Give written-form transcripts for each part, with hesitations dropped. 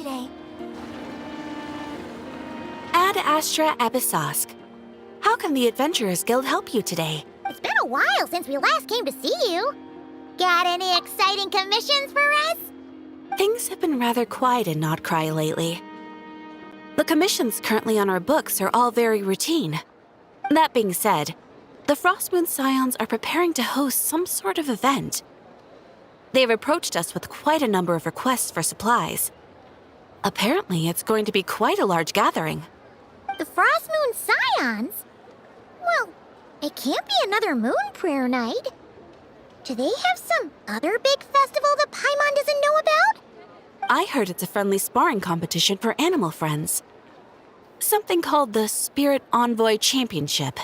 today? Ad Astra Abyssosk. How can the Adventurers Guild help you today? It's been a while since we last came to see you. Got any exciting commissions for us? Things have been rather quiet in Notcry lately. The commissions currently on our books are all very routine. That being said, the Frostmoon Scions are preparing to host some sort of event. They have approached us with quite a number of requests for supplies. Apparently, it's going to be quite a large gathering. The Frostmoon Scions? Well, it can't be another moon prayer night. Do they have some other big festival that Paimon doesn't know about? I heard it's a friendly sparring competition for animal friends. Something called the Spirit Envoy Championship.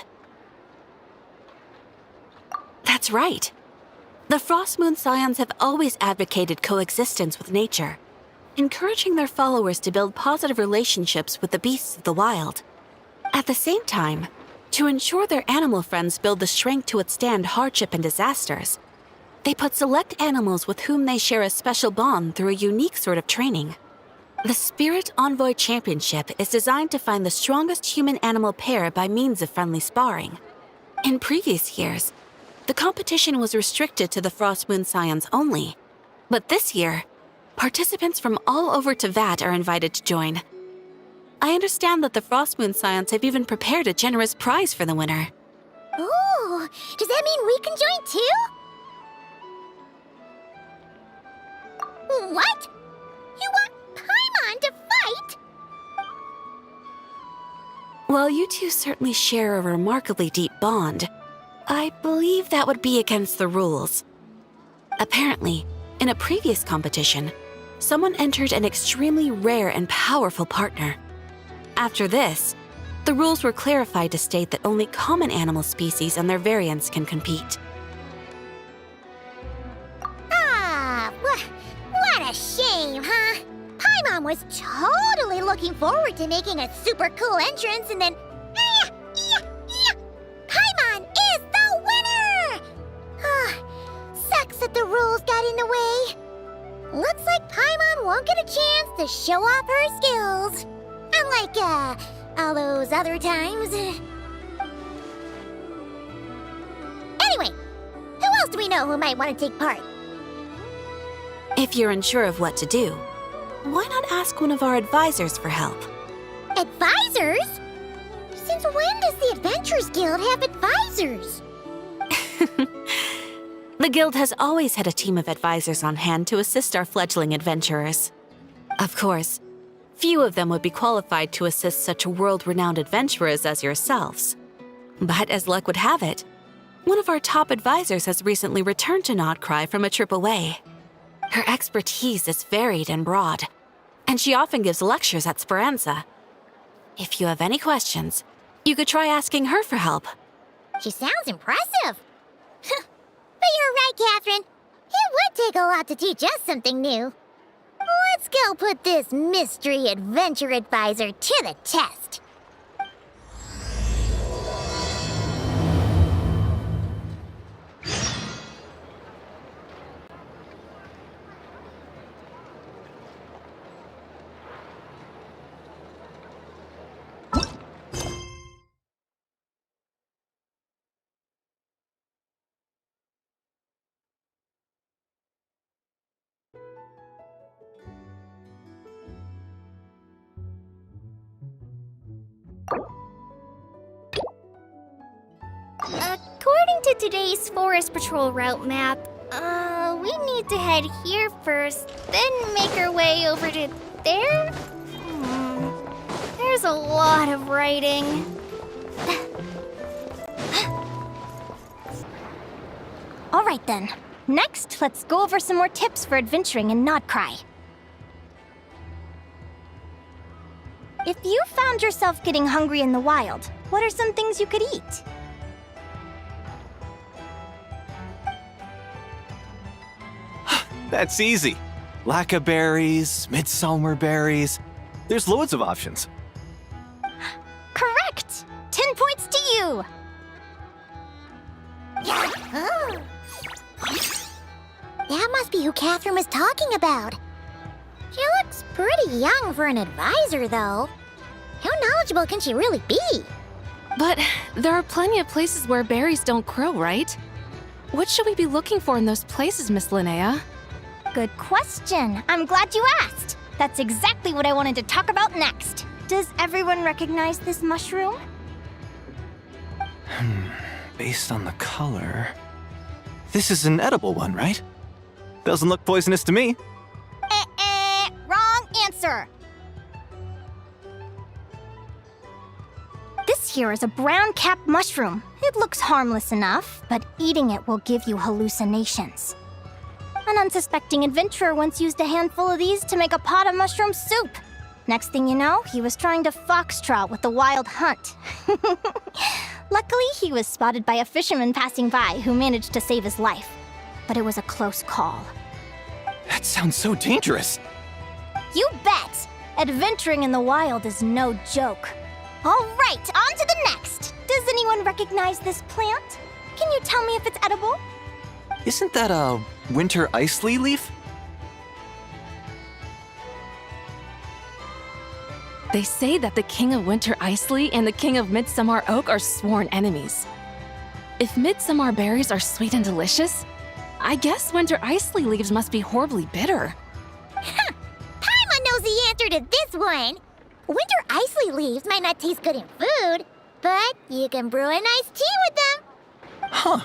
That's right. The Frostmoon Scions have always advocated coexistence with nature, encouraging their followers to build positive relationships with the beasts of the wild. At the same time, to ensure their animal friends build the strength to withstand hardship and disasters, they put select animals with whom they share a special bond through a unique sort of training. The Spirit Envoy Championship is designed to find the strongest human-animal pair by means of friendly sparring. In previous years, the competition was restricted to the Frostmoon Scions only, but this year, participants from all over Teyvat are invited to join. I understand that the Frostmoon Scions have even prepared a generous prize for the winner. Ooh, does that mean we can join too? What? You want Paimon to fight? While you two certainly share a remarkably deep bond, I believe that would be against the rules. Apparently, in a previous competition, someone entered an extremely rare and powerful partner. After this, the rules were clarified to state that only common animal species and their variants can compete. Ah, what a shame, huh? Paimon was totally looking forward to making a super cool entrance and then... Paimon is the winner! Sucks that the rules got in the way. Looks like Paimon won't get a chance to show off her skills. Unlike, all those other times. Anyway, who else do we know who might want to take part? If you're unsure of what to do, why not ask one of our advisors for help? Advisors? Since when does the Adventurers Guild have advisors? The Guild has always had a team of advisors on hand to assist our fledgling adventurers. Of course, few of them would be qualified to assist such world-renowned adventurers as yourselves. But as luck would have it, one of our top advisors has recently returned to Notcry from a trip away. Her expertise is varied and broad, and she often gives lectures at Speranza. If you have any questions, you could try asking her for help. She sounds impressive. But you're right, Catherine. It would take a lot to teach us something new. Let's go put this mystery adventure advisor to the test. According to today's Forest Patrol route map, we need to head here first, then make our way over to there? There's a lot of writing. All right then. Next, let's go over some more tips for adventuring in Notcry. If you found yourself getting hungry in the wild, what are some things you could eat? That's easy. Lacca berries, midsummer berries. There's loads of options. Correct! 10 points to you! Oh. That must be who Catherine was talking about. She looks pretty young for an advisor, though. How knowledgeable can she really be? But there are plenty of places where berries don't grow, right? What should we be looking for in those places, Miss Linnea? Good question. I'm glad you asked. That's exactly what I wanted to talk about next. Does everyone recognize this mushroom? Based on the color... This is an edible one, right? Doesn't look poisonous to me. Wrong answer. This here is a brown-capped mushroom. It looks harmless enough, but eating it will give you hallucinations. An unsuspecting adventurer once used a handful of these to make a pot of mushroom soup. Next thing you know, he was trying to foxtrot with the wild hunt. Luckily, he was spotted by a fisherman passing by who managed to save his life. But it was a close call. That sounds so dangerous. You bet! Adventuring in the wild is no joke. All right, on to the next. Does anyone recognize this plant? Can you tell me if it's edible? Isn't that a winter ice leaf? They say that the King of Winter Icely and the King of Midsummer Oak are sworn enemies. If midsummer berries are sweet and delicious, I guess Winter Icely leaves must be horribly bitter. Paimon knows the answer to this one. Winter icy leaves might not taste good in food, but you can brew a nice tea with them. Huh.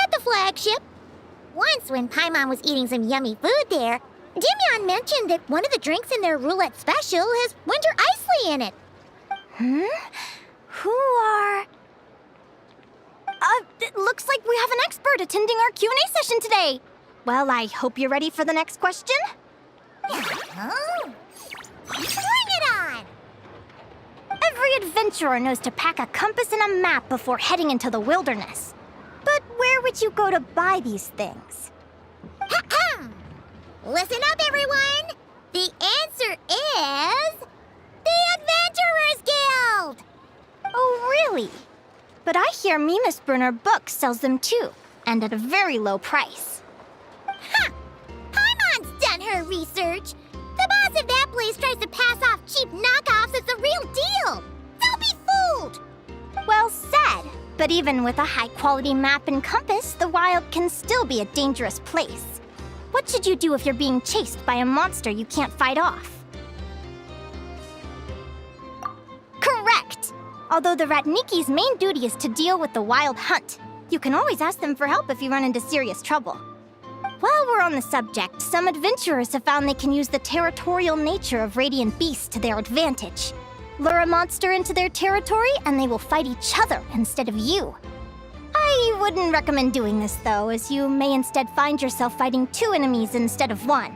At the flagship. Once, when Paimon was eating some yummy food there, Dimyon mentioned that one of the drinks in their roulette special has winter icely in it. Who are... it looks like we have an expert attending our Q&A session today. Well, I hope you're ready for the next question. Oh. Bring it on! Every adventurer knows to pack a compass and a map before heading into the wilderness. But where would you go to buy these things? Listen up, everyone! The answer is... the Adventurers Guild! Oh, really? But I hear Mimas Brunner Books sells them too, and at a very low price. Paimon's done her research. The boss of that place tries to pass off cheap knockoffs as the real deal. Don't be fooled! Well said. But even with a high-quality map and compass, the wild can still be a dangerous place. What should you do if you're being chased by a monster you can't fight off? Correct! Although the Ratniki's main duty is to deal with the wild hunt, you can always ask them for help if you run into serious trouble. While we're on the subject, some adventurers have found they can use the territorial nature of radiant beasts to their advantage. Lure a monster into their territory, and they will fight each other instead of you. I wouldn't recommend doing this, though, as you may instead find yourself fighting two enemies instead of one.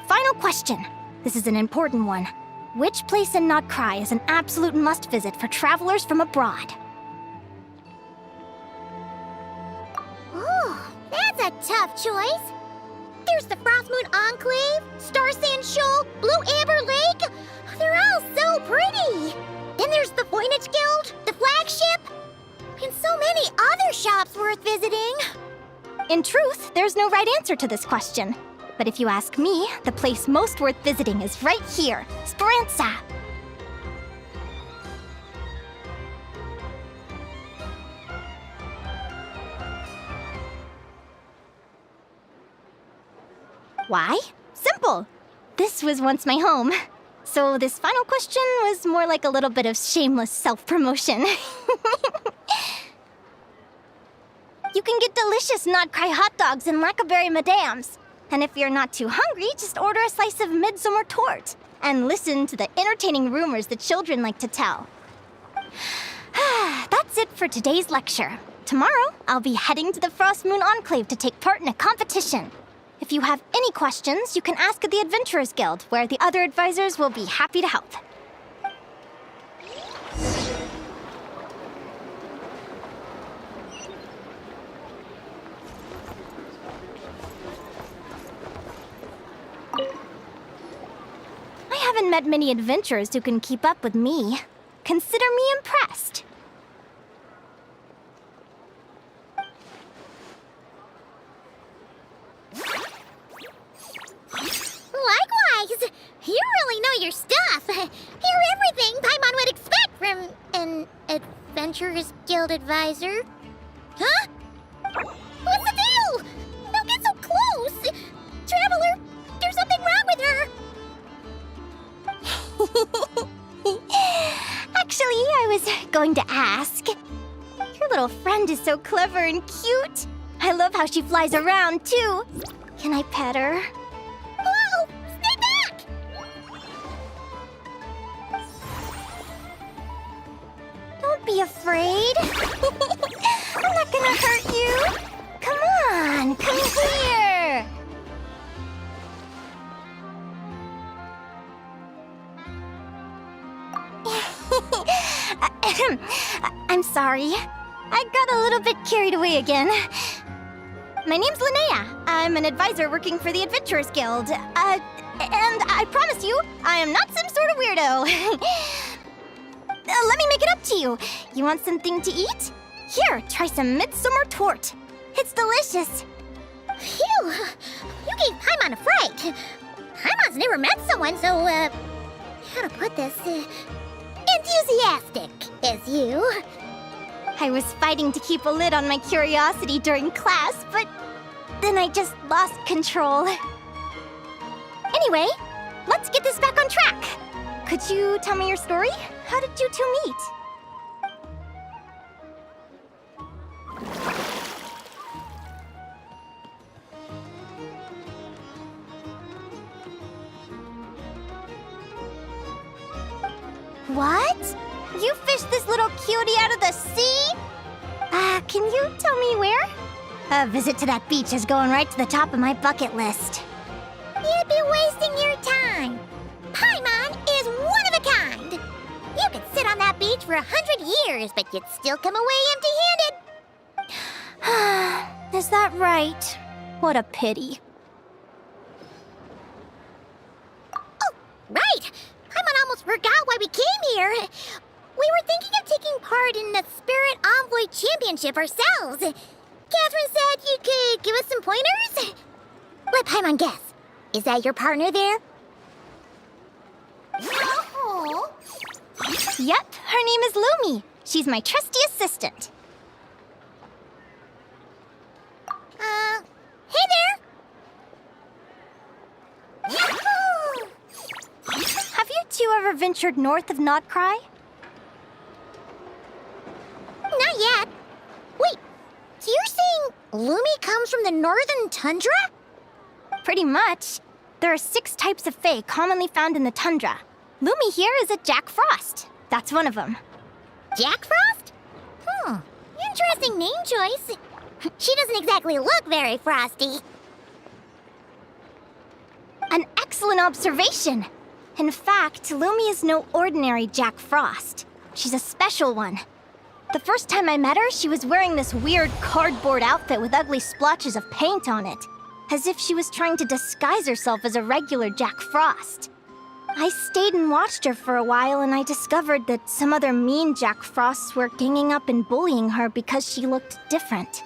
Final question. This is an important one. Which place in Notcry is an absolute must-visit for travelers from abroad? Oh, that's a tough choice. There's the Frostmoon Enclave, Star Sand Shoal, Blue Amber Lake. They're all so pretty. Then there's the Voynich Guild, the flagship, and so many other shops worth visiting. In truth, there's no right answer to this question. But if you ask me, the place most worth visiting is right here, Speranza. Why? Simple. This was once my home. So this final question was more like a little bit of shameless self-promotion. You can get delicious Notcry hot dogs and Lackaberry Madams. And if you're not too hungry, just order a slice of midsummer tort and listen to the entertaining rumors the children like to tell. That's it for today's lecture. Tomorrow, I'll be heading to the Frostmoon Enclave to take part in a competition. If you have any questions, you can ask at the Adventurers Guild, where the other advisors will be happy to help. I haven't met many adventurers who can keep up with me. Consider me impressed. Guild advisor. Huh? What's the deal? Don't get so close! Traveler, there's something wrong with her! Actually, I was going to ask. Your little friend is so clever and cute. I love how she flies around, too. Can I pet her? Whoa! Stay back! Don't be afraid. I'm not gonna hurt you. Come on, come here. I'm sorry. I got a little bit carried away again. My name's Linnea. I'm an advisor working for the Adventurers Guild. And I promise you, I am not some sort of weirdo. Let me make it up to you. You want something to eat? Here, try some midsummer tort. It's delicious. Phew! You gave Paimon a fright. Paimon's never met someone so, how to put this, enthusiastic as you. I was fighting to keep a lid on my curiosity during class, but then I just lost control. Anyway, let's get this back on track. Could you tell me your story? How did you two meet? What? You fished this little cutie out of the sea? Can you tell me where? A visit to that beach is going right to the top of my bucket list. You'd be wasting your time. Paimon is one of a kind. You could sit on that beach for 100 years, but you'd still come away empty-handed. Is that right? What a pity. Oh, right! Paimon almost forgot why we came here. We were thinking of taking part in the Spirit Envoy Championship ourselves. Catherine said you could give us some pointers? Let Paimon guess. Is that your partner there? Oh. Yep, her name is Lumi. She's my trusty assistant. Hey there! Yahoo! Have you two ever ventured north of Nodcry? Not yet. Wait, so you're saying Lumi comes from the northern tundra? Pretty much. There are 6 types of fae commonly found in the tundra. Lumi here is a Jack Frost. That's one of them. Jack Frost? Interesting name choice. She doesn't exactly look very frosty. An excellent observation. In fact, Lumi is no ordinary Jack Frost. She's a special one. The first time I met her, she was wearing this weird cardboard outfit with ugly splotches of paint on it, as if she was trying to disguise herself as a regular Jack Frost. I stayed and watched her for a while, and I discovered that some other mean Jack Frosts were ganging up and bullying her because she looked different.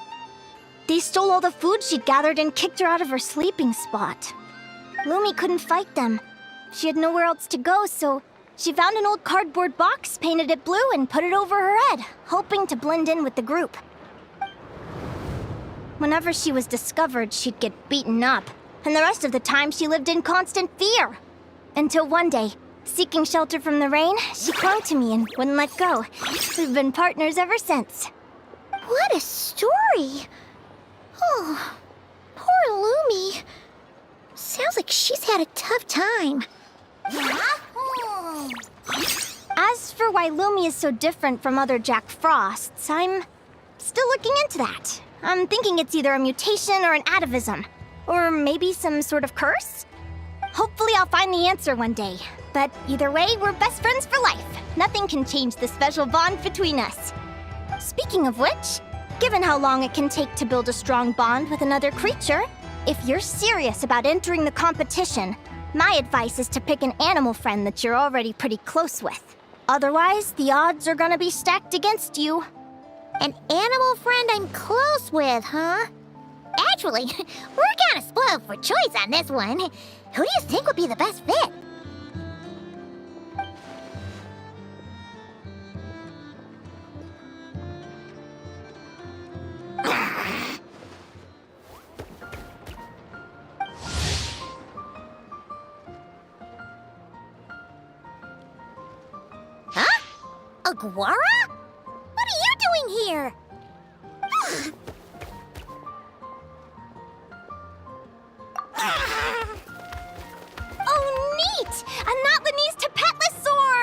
They stole all the food she'd gathered and kicked her out of her sleeping spot. Lumi couldn't fight them. She had nowhere else to go, so she found an old cardboard box, painted it blue, and put it over her head, hoping to blend in with the group. Whenever she was discovered, she'd get beaten up, and the rest of the time she lived in constant fear. Until one day, seeking shelter from the rain, she clung to me and wouldn't let go. We've been partners ever since. What a story! Oh, poor Lumi. Sounds like she's had a tough time. As for why Lumi is so different from other Jack Frosts, I'm still looking into that. I'm thinking it's either a mutation or an atavism. Or maybe some sort of curse? Hopefully I'll find the answer one day. But either way, we're best friends for life. Nothing can change the special bond between us. Speaking of which, given how long it can take to build a strong bond with another creature, if you're serious about entering the competition, my advice is to pick an animal friend that you're already pretty close with. Otherwise, the odds are gonna be stacked against you. An animal friend I'm close with, huh? Actually, we're kinda spoiled for choice on this one. Who do you think would be the best fit? Aguara? What are you doing here? Oh, neat! A Notlanese Tapetlosaur!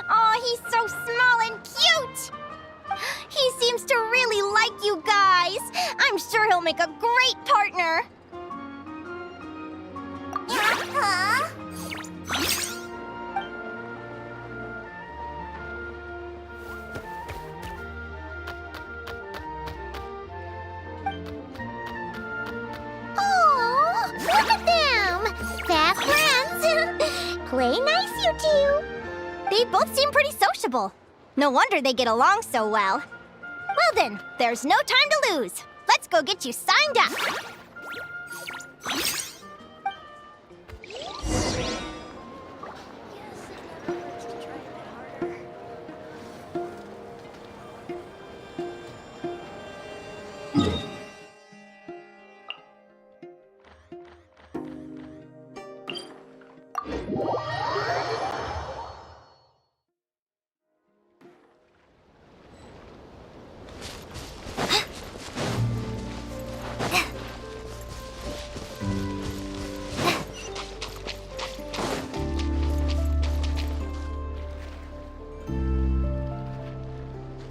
Oh, he's so small and cute! He seems to really like you guys. I'm sure he'll make a great partner. Huh? Oh, look at them! Fast friends! Play nice, you two! They both seem pretty sociable. No wonder they get along so well. Well then, there's no time to lose. Let's go get you signed up.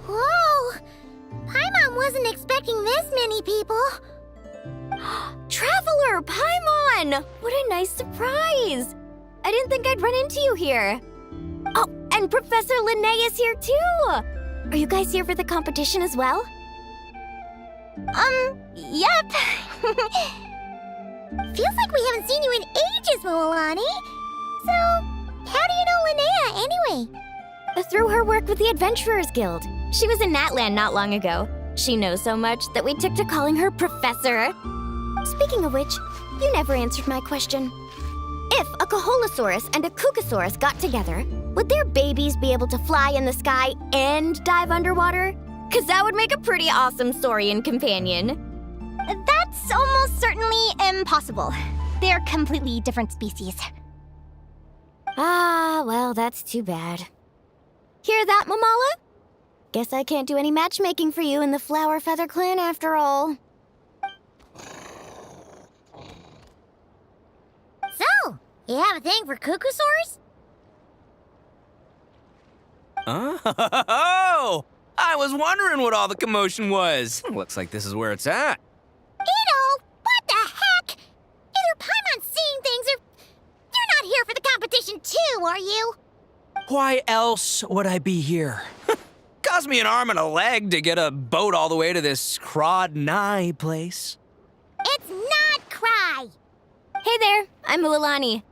Whoa! Paimon wasn't expecting this many people. Traveler, Paimon! What a nice surprise! I didn't think I'd run into you here. Oh, and Professor Linnea is here too! Are you guys here for the competition as well? Yep. Feels like we haven't seen you in ages, Mualani. So, how do you know Linnea anyway? Through her work with the Adventurers Guild. She was in Natland not long ago. She knows so much that we took to calling her Professor. Speaking of which, you never answered my question. If a Kaholosaurus and a Kukasaurus got together, would their babies be able to fly in the sky and dive underwater? 'Cause that would make a pretty awesome saurian companion. That's almost certainly impossible. They're completely different species. Ah, well, that's too bad. Hear that, Mamala? Guess I can't do any matchmaking for you in the Flower Feather Clan after all. So, you have a thing for Kukusaurs? Oh! I was wondering what all the commotion was. Looks like this is where it's at. Itto, what the heck? Either Paimon's seeing things or... You're not here for the competition too, are you? Why else would I be here? Cost me an arm and a leg to get a boat all the way to this Crod Nye place. It's not Cry. Hey there, I'm Mualani.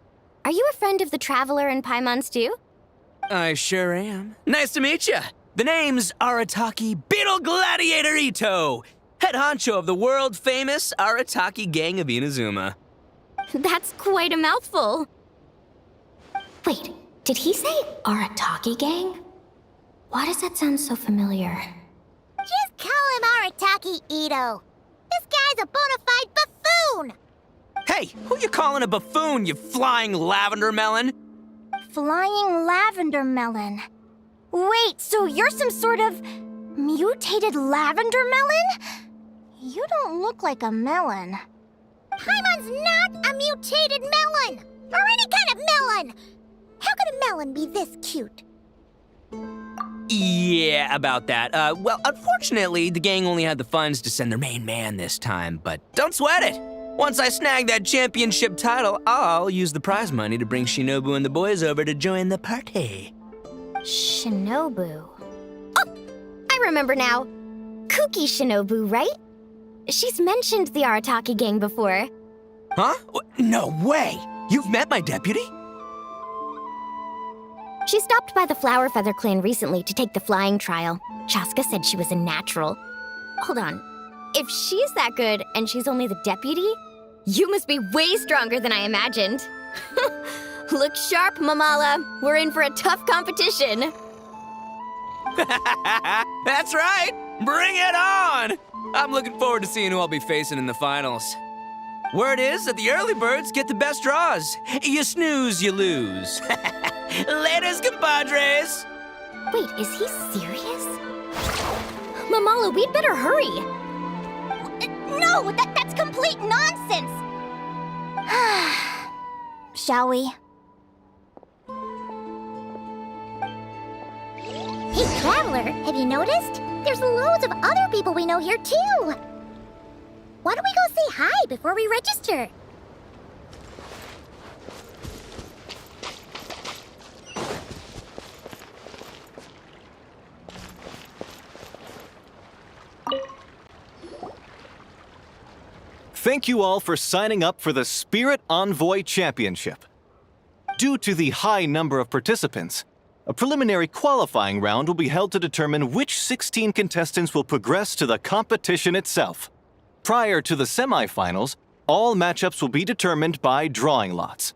Are you a friend of the Traveler and Paimon too? I sure am. Nice to meet you. The name's Arataki Beetle Gladiator Itto, head honcho of the world-famous Arataki Gang of Inazuma. That's quite a mouthful. Wait, did he say Arataki Gang? Why does that sound so familiar? Just call him Arataki Itto. This guy's a bona fide buffoon. Hey, who you calling a buffoon, you flying lavender melon? Flying lavender melon. Wait, so you're some sort of mutated lavender melon? You don't look like a melon. Paimon's not a mutated melon, or any kind of melon. How could a melon be this cute? Yeah, about that. Well, unfortunately, the gang only had the funds to send their main man this time, but don't sweat it. Once I snag that championship title, I'll use the prize money to bring Shinobu and the boys over to join the party. Shinobu. Oh, I remember now. Kuki Shinobu, right? She's mentioned the Arataki Gang before. Huh? No way! You've met my deputy? She stopped by the Flower Feather Clan recently to take the flying trial. Chaska said she was a natural. Hold on. If she's that good and she's only the deputy, you must be way stronger than I imagined. Look sharp, Mamala. We're in for a tough competition. That's right! Bring it on! I'm looking forward to seeing who I'll be facing in the finals. Word is that the early birds get the best draws. You snooze, you lose. Laters, compadres! Wait, is he serious? Mamala, we'd better hurry. No, that's complete nonsense! Shall we? Hey, Traveler, have you noticed? There's loads of other people we know here, too. Why don't we go say hi before we register? Thank you all for signing up for the Spirit Envoy Championship. Due to the high number of participants, a preliminary qualifying round will be held to determine which 16 contestants will progress to the competition itself. Prior to the semifinals, all matchups will be determined by drawing lots.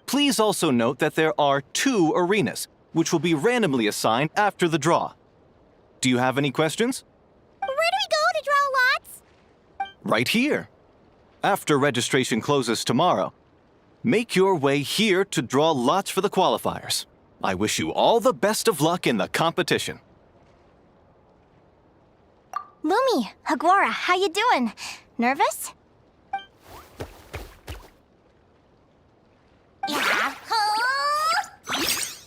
Please also note that there are 2 arenas, which will be randomly assigned after the draw. Do you have any questions? Where do we go to draw lots? Right here. After registration closes tomorrow, make your way here to draw lots for the qualifiers. I wish you all the best of luck in the competition. Lumi, Aguara, how you doing? Nervous?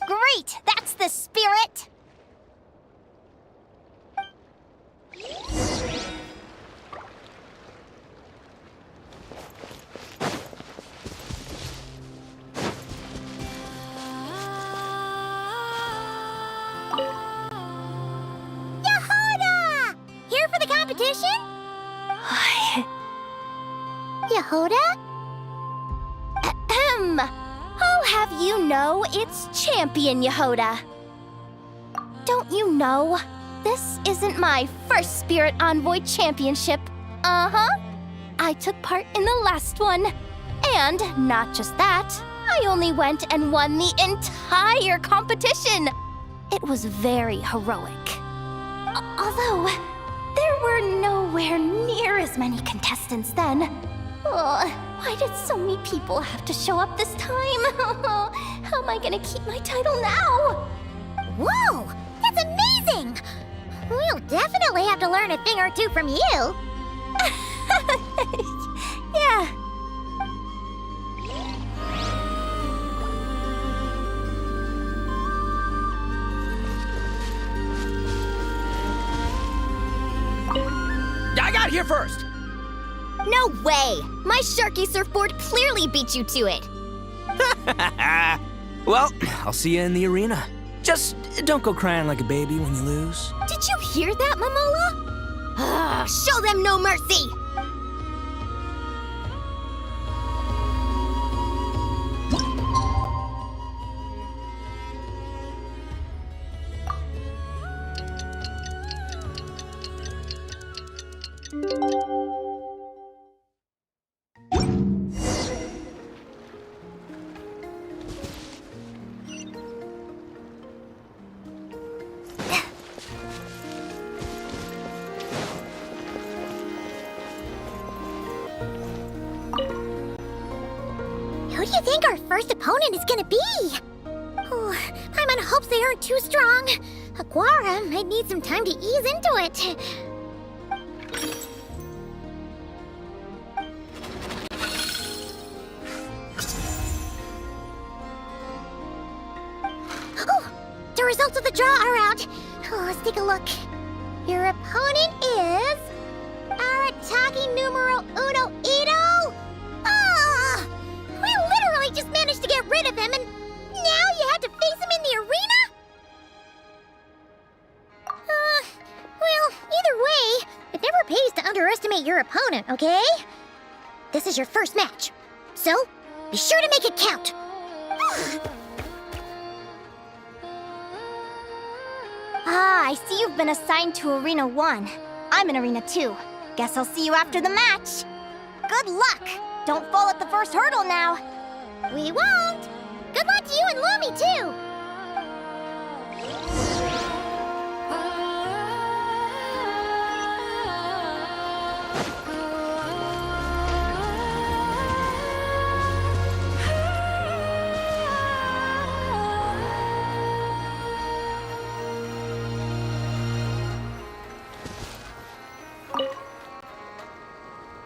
Great! That's the spirit! Yehoda! Here for the competition? Yehoda? Ahem. I'll have you know it's Champion Yehoda. Don't you know? This isn't my first Spirit Envoy Championship. Uh-huh. I took part in the last one. And not just that, I only went and won the entire competition. It was very heroic. Although, there were nowhere near as many contestants then. Why did so many people have to show up this time? How am I gonna keep my title now? Whoa! That's amazing! We'll definitely have to learn a thing or two from you. Yeah. I got here first! No way! My Sharky surfboard clearly beat you to it. Well, I'll see you in the arena. Just don't go crying like a baby when you lose. Did you hear that, Momola? Show them no mercy! Who do you think our first opponent is gonna be? Oh, Paimon hopes they aren't too strong. Aguara might need some time to ease into it. Oh, the results of the draw are out. Oh, let's take a look. Your opponent is Arataki numero uno Itto. Ah! We literally just managed to get rid of him, and now you have to face him in the arena? Well, either way, it never pays to underestimate your opponent, okay? This is your first match, so be sure to make it count. I see you've been assigned to Arena 1. I'm in Arena 2. Guess I'll see you after the match. Good luck! Don't fall at the first hurdle now. We won't. Good luck to you and Lumi, too.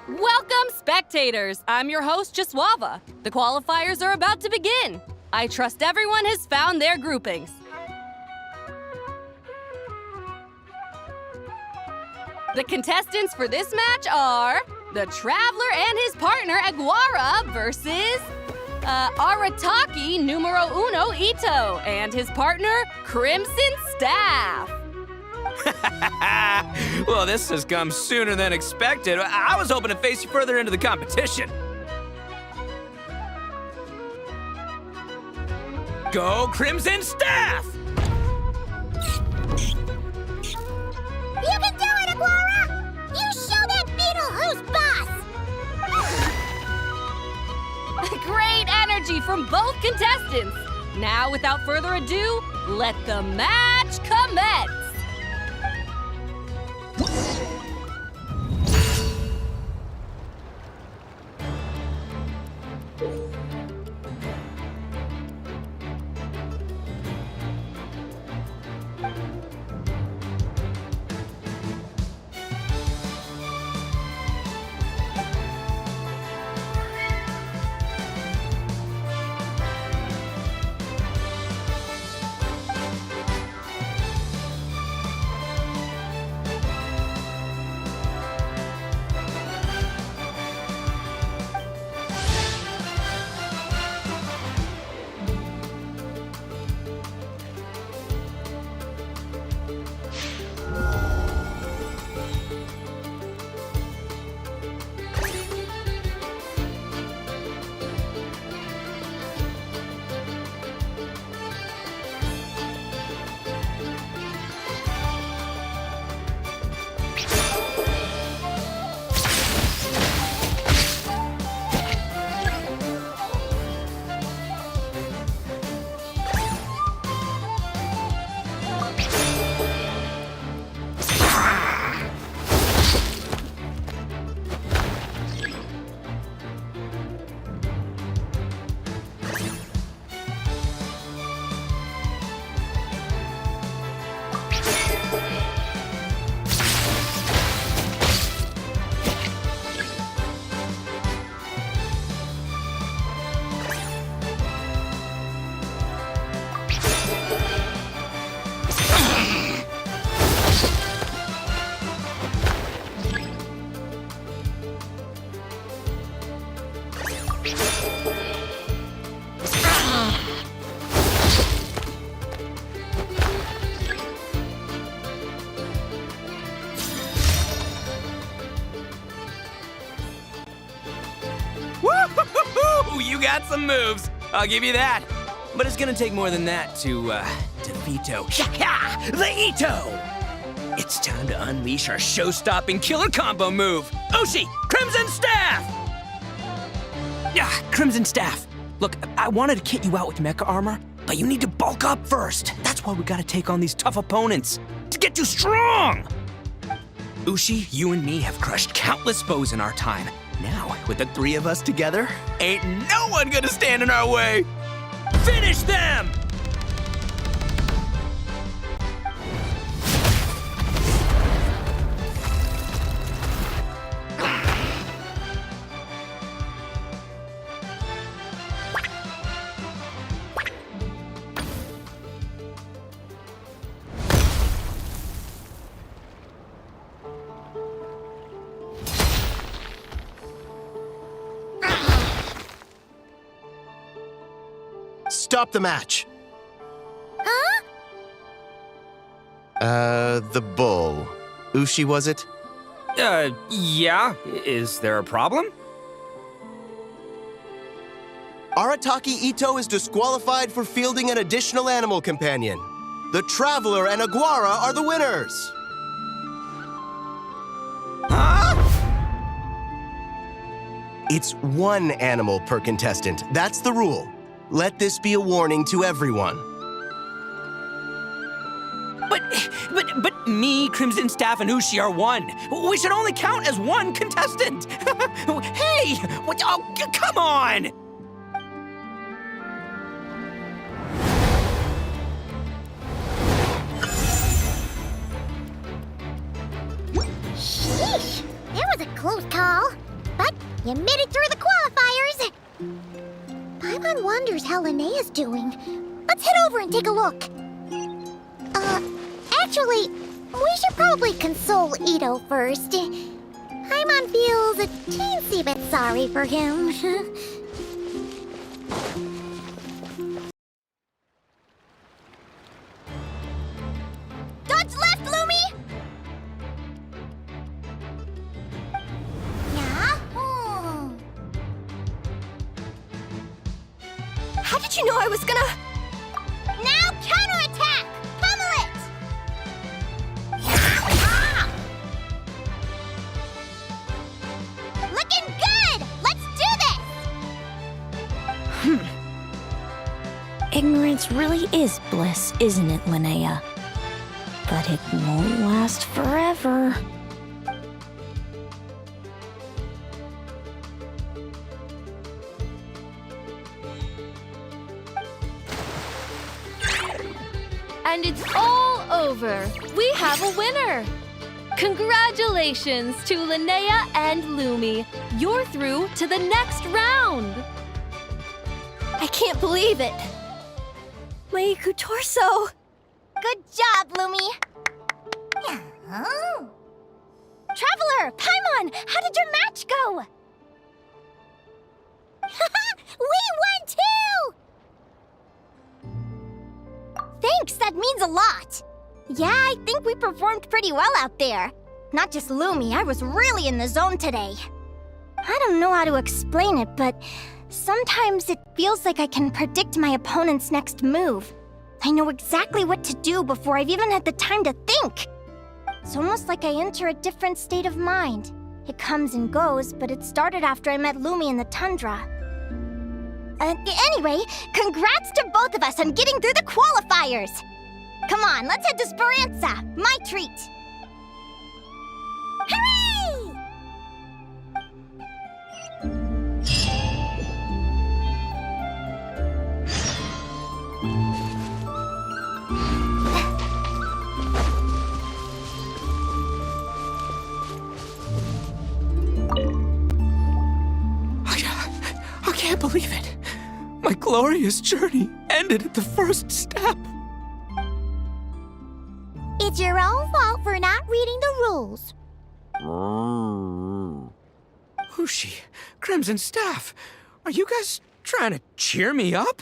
Welcome, spectators! I'm your host, Jaswava. The qualifiers are about to begin. I trust everyone has found their groupings. The contestants for this match are the Traveler and his partner, Aguara, versus Arataki numero uno Itto and his partner, Crimson Staff. Well, this has come sooner than expected. I was hoping to face you further into the competition. Go Crimson Staff! You can do it, Aguara! You show that beetle who's boss! Great energy from both contestants. Now, without further ado, let the match commence. Woo-hoo-hoo-hoo! You got some moves, I'll give you that. But it's gonna take more than that to defeat Shaka, the Itto! It's time to unleash our show-stopping killer combo move. Ushi, Crimson Staff! Yeah, Crimson Staff. Look, I wanted to kit you out with mecha armor, but you need to bulk up first. That's why we gotta take on these tough opponents, to get you strong! Ushi, you and me have crushed countless foes in our time. Now, with the three of us together, ain't no one gonna stand in our way! Finish them! Stop the match. Huh? The bull. Ushi, was it? Yeah. Is there a problem? Arataki Itto is disqualified for fielding an additional animal companion. The Traveler and Aguara are the winners. Huh? It's one animal per contestant. That's the rule. Let this be a warning to everyone. But me, Crimson Staff, and Ushi are one. We should only count as one contestant. Hey, what? Oh, come on! Sheesh, that was a close call. But you made it through the qualifiers! Paimon wonders how Linnea's doing. Let's head over and take a look. Actually, we should probably console Itto first. Paimon feels a teensy bit sorry for him. Dodge left, Lumi! Yeah? How did you know I was gonna... Now counterattack! Pummel it! Looking good! Let's do this! Ignorance really is bliss, isn't it, Linnea? But it won't last forever. And it's all over. We have a winner. Congratulations to Linnea and Lumi. You're through to the next round. I can't believe it. My Iku torso. Good job, Lumi! Oh. Traveler, Paimon, how did your match go? We won too! Thanks, that means a lot. Yeah, I think we performed pretty well out there. Not just Lumi, I was really in the zone today. I don't know how to explain it, but sometimes it feels like I can predict my opponent's next move. I know exactly what to do before I've even had the time to think. It's almost like I enter a different state of mind. It comes and goes, but it started after I met Lumi in the tundra. Anyway, congrats to both of us on getting through the qualifiers! Come on, let's head to Speranza, my treat! Hooray! I can't believe it. My glorious journey ended at the first step. It's your own fault for not reading the rules. Who's she? Crimson Staff. Are you guys trying to cheer me up?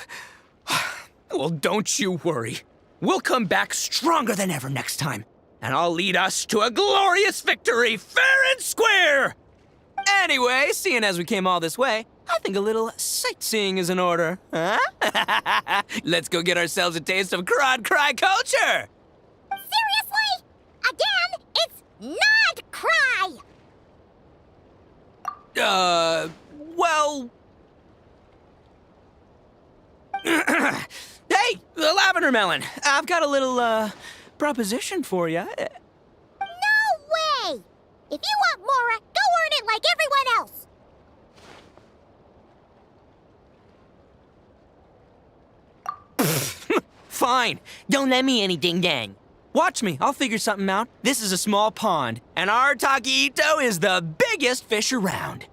Well, don't you worry. We'll come back stronger than ever next time. And I'll lead us to a glorious victory, fair and square! Anyway, seeing as we came all this way, I think a little sightseeing is in order, huh? Let's go get ourselves a taste of Crod Cry culture! Seriously? Again, it's not cry! Well... Hey, the Lavender Melon! I've got a little, proposition for you. No way! If you want Mora, go earn it like everyone else! Fine. Don't let me any ding-dang. Watch me. I'll figure something out. This is a small pond, and our Itto is the biggest fish around.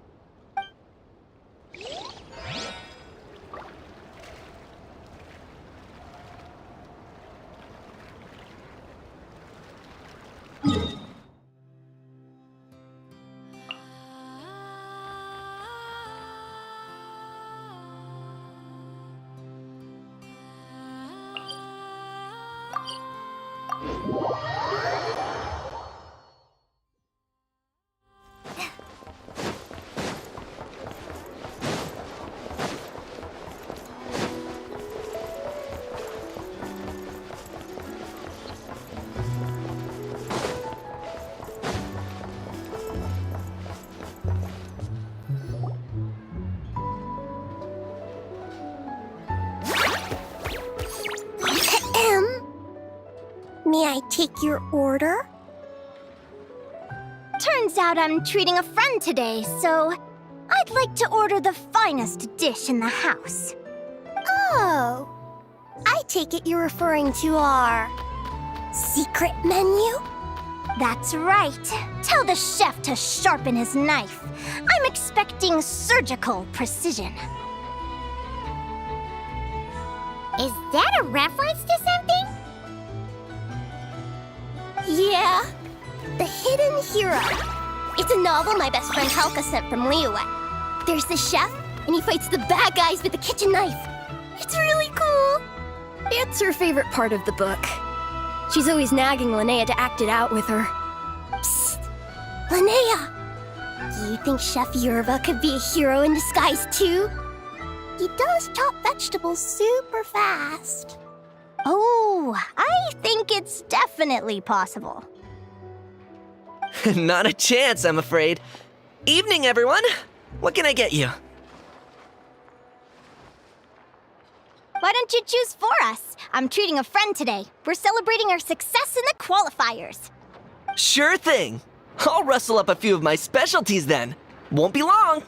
May I take your order? Turns out I'm treating a friend today, so I'd like to order the finest dish in the house. Oh, I take it you're referring to our secret menu? That's right. Tell the chef to sharpen his knife. I'm expecting surgical precision. Is that a reference to something? Yeah, The Hidden Hero. It's a novel my best friend Halka sent from Liyue. There's the chef, and he fights the bad guys with a kitchen knife. It's really cool. It's her favorite part of the book. She's always nagging Linnea to act it out with her. Psst! Linnea! Do you think Chef Yerva could be a hero in disguise too? He does chop vegetables super fast. Oh, I think it's definitely possible. Not a chance, I'm afraid. Evening, everyone. What can I get you? Why don't you choose for us? I'm treating a friend today. We're celebrating our success in the qualifiers. Sure thing. I'll rustle up a few of my specialties then. Won't be long.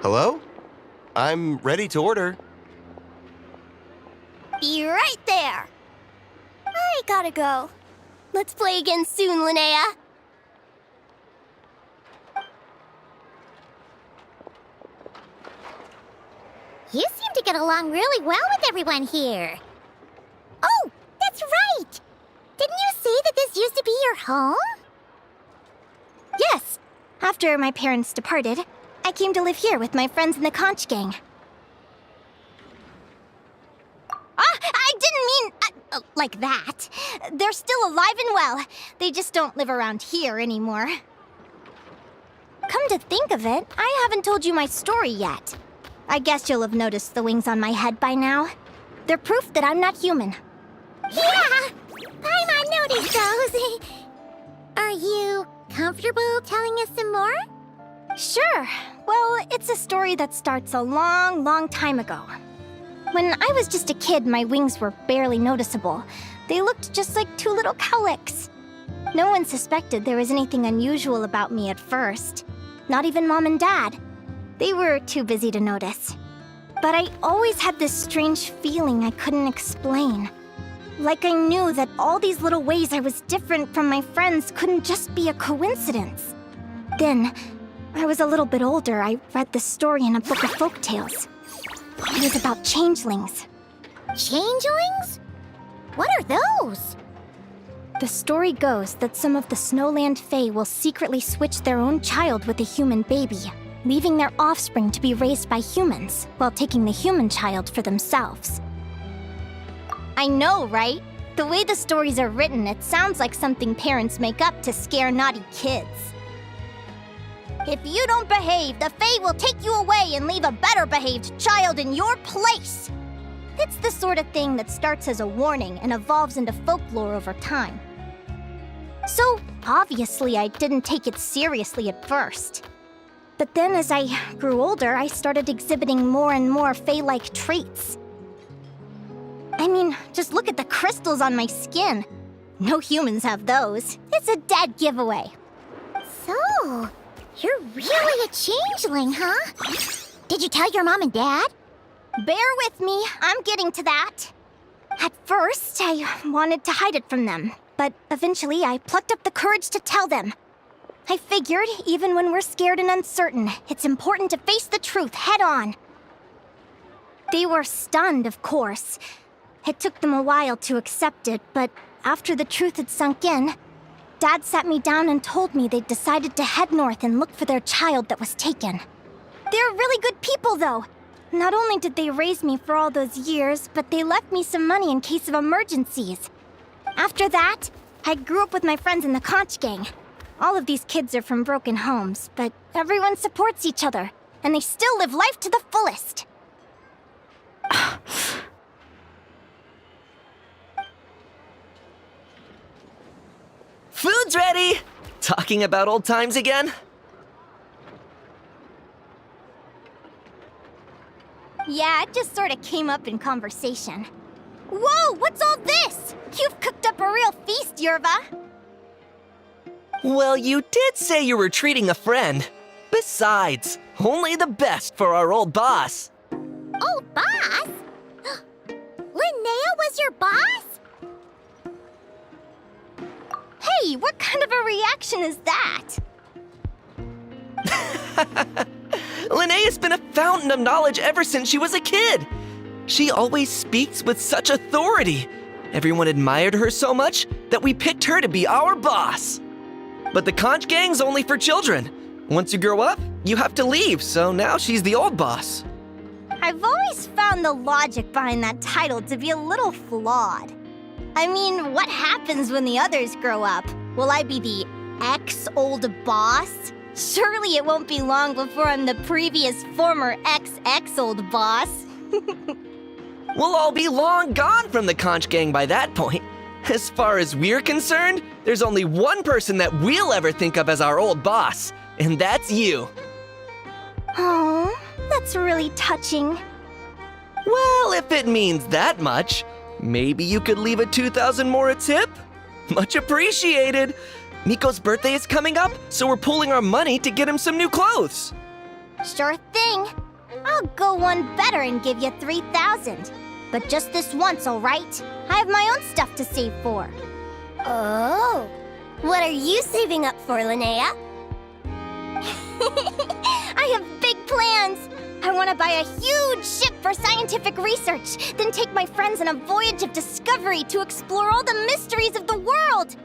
Hello? I'm ready to order. Be right there. I gotta go. Let's play again soon, Linnea. You seem to get along really well with everyone here. Oh, that's right! Didn't you say that this used to be your home? Yes. After my parents departed, I came to live here with my friends in the conch gang. I didn't mean like that. They're still alive and well. They just don't live around here anymore. Come to think of it, I haven't told you my story yet. I guess you'll have noticed the wings on my head by now. They're proof that I'm not human. Yeah! Paimon noticed those. Are you comfortable telling us some more? Sure. Well, it's a story that starts a long, long time ago. When I was just a kid, my wings were barely noticeable. They looked just like two little cowlicks. No one suspected there was anything unusual about me at first. Not even Mom and Dad. They were too busy to notice. But I always had this strange feeling I couldn't explain. Like I knew that all these little ways I was different from my friends couldn't just be a coincidence. Then, when I was a little bit older, I read this story in a book of folktales. It was about changelings. Changelings? What are those? The story goes that some of the Snowland Fae will secretly switch their own child with a human baby, leaving their offspring to be raised by humans, while taking the human child for themselves. I know, right? The way the stories are written, it sounds like something parents make up to scare naughty kids. If you don't behave, the Fae will take you away and leave a better-behaved child in your place. It's the sort of thing that starts as a warning and evolves into folklore over time. So, obviously, I didn't take it seriously at first. But then as I grew older, I started exhibiting more and more Fae-like traits. I mean, just look at the crystals on my skin. No humans have those. It's a dead giveaway. So, you're really a changeling, huh? Did you tell your mom and dad? Bear with me, I'm getting to that. At first, I wanted to hide it from them, but eventually I plucked up the courage to tell them. I figured, even when we're scared and uncertain, it's important to face the truth head on. They were stunned, of course. It took them a while to accept it, but after the truth had sunk in, Dad sat me down and told me they'd decided to head north and look for their child that was taken. They're really good people, though. Not only did they raise me for all those years, but they left me some money in case of emergencies. After that, I grew up with my friends in the conch gang. All of these kids are from broken homes, but everyone supports each other, and they still live life to the fullest. Food's ready! Talking about old times again? Yeah, it just sort of came up in conversation. Whoa, what's all this? You've cooked up a real feast, Yerva. Well, you did say you were treating a friend. Besides, only the best for our old boss. Old boss? Linnea was your boss? Hey, Gee, what kind of a reaction is that? Linnea's been a fountain of knowledge ever since she was a kid. She always speaks with such authority. Everyone admired her so much that we picked her to be our boss. But the conch gang's only for children. Once you grow up, you have to leave, so now she's the old boss. I've always found the logic behind that title to be a little flawed. I mean, what happens when the others grow up? Will I be the ex-old boss? Surely it won't be long before I'm the previous former ex-old boss. We'll all be long gone from the conch gang by that point. As far as we're concerned, there's only one person that we'll ever think of as our old boss, and that's you. Oh, that's really touching. Well, if it means that much, maybe you could leave a 2,000 more a tip? Much appreciated. Miko's birthday is coming up, so we're pooling our money to get him some new clothes. Sure thing. I'll go one better and give you 3,000. But just this once, all right? I have my own stuff to save for. Oh, what are you saving up for, Linnea? I have big plans. I want to buy a huge ship for scientific research, then take my friends on a voyage of discovery to explore all the mysteries of the world.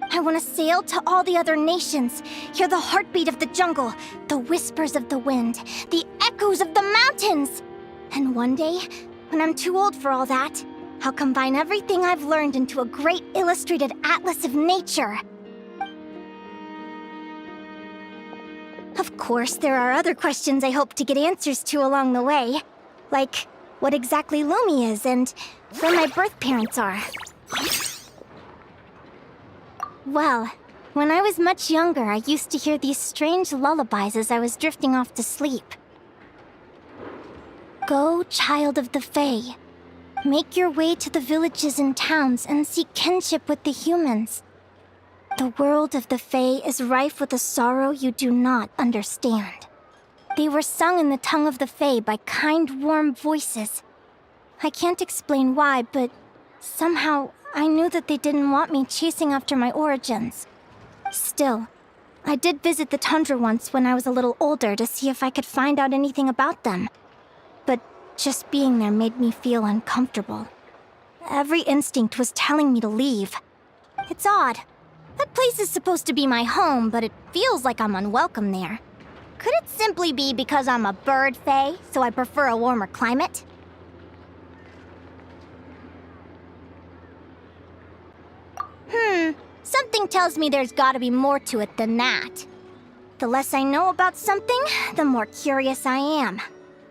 I want to sail to all the other nations, hear the heartbeat of the jungle, the whispers of the wind, the echoes of the mountains. And one day, when I'm too old for all that, I'll combine everything I've learned into a great illustrated atlas of nature. Of course, there are other questions I hope to get answers to along the way. Like, what exactly Lumi is and where my birth parents are. Well, when I was much younger, I used to hear these strange lullabies as I was drifting off to sleep. Go, child of the Fae. Make your way to the villages and towns and seek kinship with the humans. The world of the Fae is rife with a sorrow you do not understand. They were sung in the tongue of the Fae by kind, warm voices. I can't explain why, but somehow I knew that they didn't want me chasing after my origins. Still, I did visit the tundra once when I was a little older to see if I could find out anything about them. But just being there made me feel uncomfortable. Every instinct was telling me to leave. It's odd. That place is supposed to be my home, but it feels like I'm unwelcome there. Could it simply be because I'm a bird fae, so I prefer a warmer climate? Something tells me there's gotta be more to it than that. The less I know about something, the more curious I am.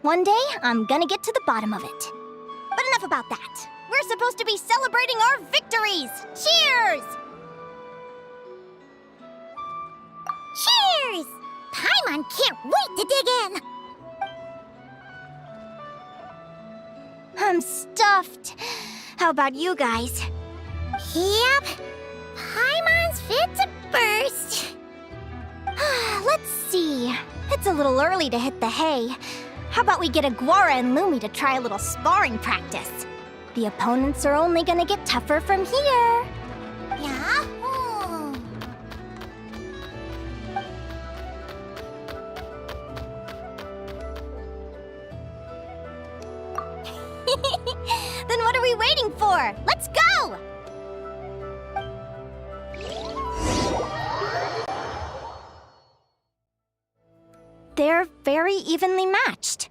One day, I'm gonna get to the bottom of it. But enough about that. We're supposed to be celebrating our victories! Cheers! Cheers! Paimon can't wait to dig in! I'm stuffed. How about you guys? Yep. Paimon's fit to burst. Let's see. It's a little early to hit the hay. How about we get Aguara and Lumi to try a little sparring practice? The opponents are only gonna get tougher from here. Yeah? Then what are we waiting for? Let's go! They're very evenly matched.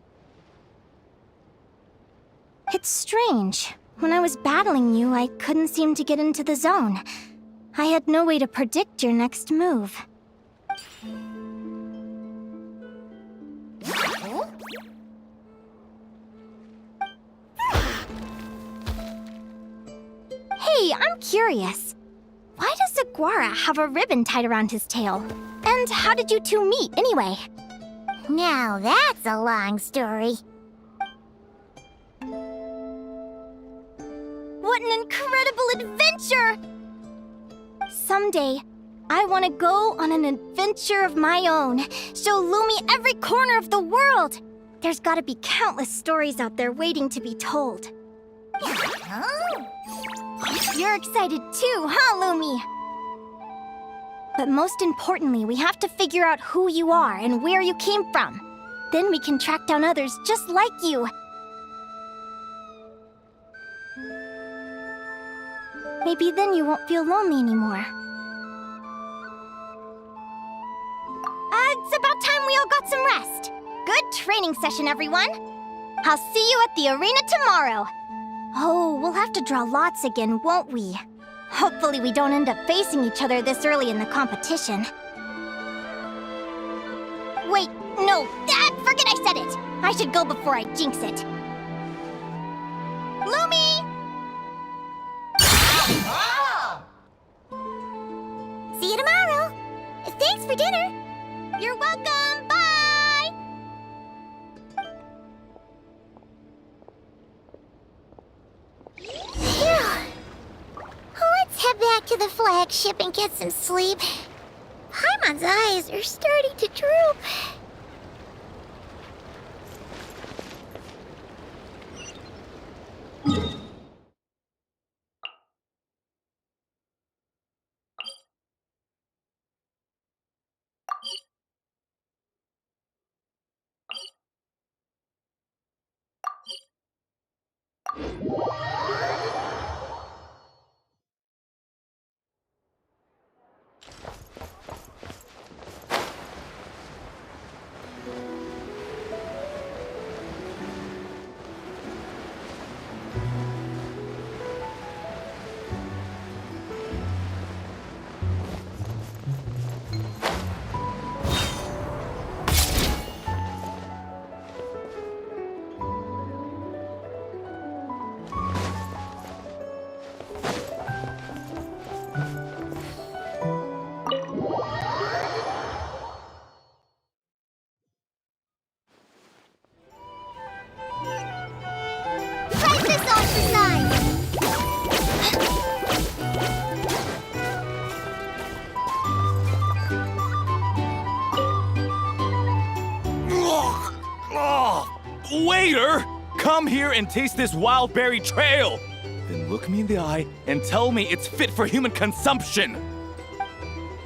It's strange. When I was battling you, I couldn't seem to get into the zone. I had no way to predict your next move. Hey, I'm curious. Why does Aguara have a ribbon tied around his tail? And how did you two meet, anyway? Now that's a long story. What an incredible adventure! Someday, I want to go on an adventure of my own. Show Lumi every corner of the world. There's gotta be countless stories out there waiting to be told. Oh. You're excited too, huh, Lumi? But most importantly, we have to figure out who you are and where you came from. Then we can track down others just like you. Maybe then you won't feel lonely anymore. It's about time we all got some rest. Good training session, everyone. I'll see you at the arena tomorrow. Oh, we'll have to draw lots again, won't we? Hopefully we don't end up facing each other this early in the competition. Wait, no, forget I said it. I should go before I jinx it. Lumi! See you tomorrow. Thanks for dinner. You're welcome, bye! Phew. Let's head back to the flagship and get some sleep. Paimon's eyes are starting to droop. Waiter! Come here and taste this wild berry trail! Then look me in the eye and tell me it's fit for human consumption!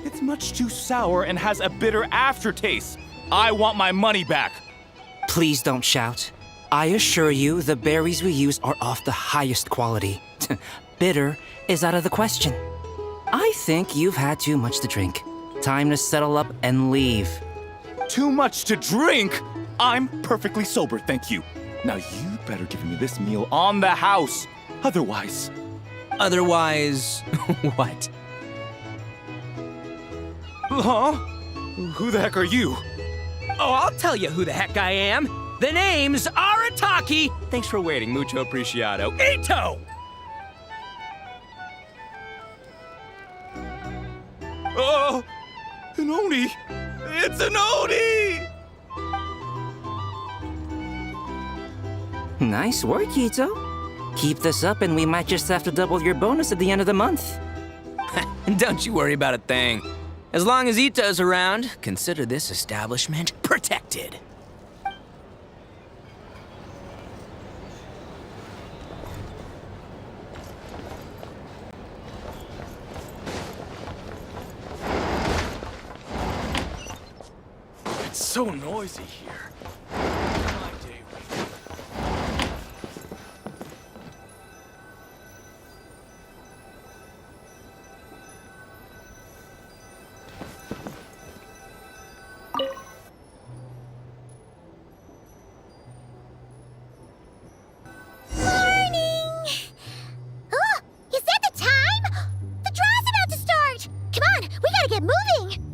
It's much too sour and has a bitter aftertaste. I want my money back! Please don't shout. I assure you, the berries we use are of the highest quality. Bitter is out of the question. I think you've had too much to drink. Time to settle up and leave. Too much to drink? I'm perfectly sober, thank you. Now you better give me this meal on the house. Otherwise... Otherwise, what? Huh? Who the heck are you? Oh, I'll tell you who the heck I am. The name's Arataki. Thanks for waiting, mucho apreciado. Itto! Oh, an Oni! It's an Oni! Nice work, Itto. Keep this up and we might just have to double your bonus at the end of the month. Don't you worry about a thing. As long as Itto's around, consider this establishment protected. It's so noisy here. My day week. Morning! Oh, is that the time? The draw's about to start! Come on, we gotta get moving!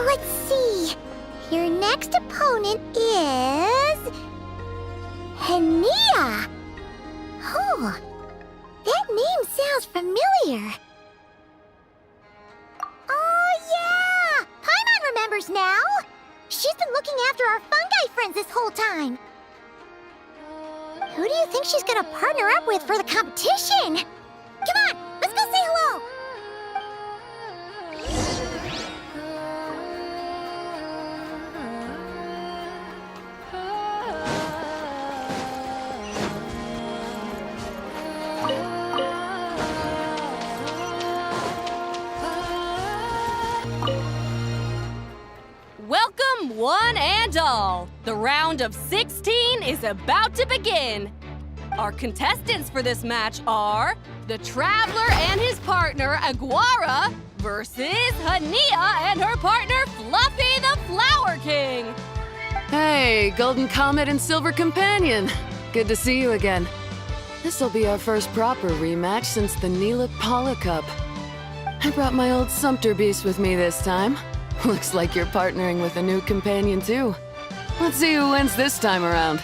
Let's see. Your next opponent is... Linnea. Oh, that name sounds familiar. Oh, yeah! Paimon remembers now! She's been looking after our fungi friends this whole time. Who do you think she's gonna partner up with for the competition? Come on, let's go say hello! Welcome, one and all! The round of 16 is about to begin! Our contestants for this match are the Traveler and his partner, Aguara, versus Linnea and her partner, Fluffy the Flower King! Hey, Golden Comet and Silver Companion. Good to see you again. This'll be our first proper rematch since the Neela Paula Cup. I brought my old Sumpter Beast with me this time. Looks like you're partnering with a new companion, too. Let's see who wins this time around.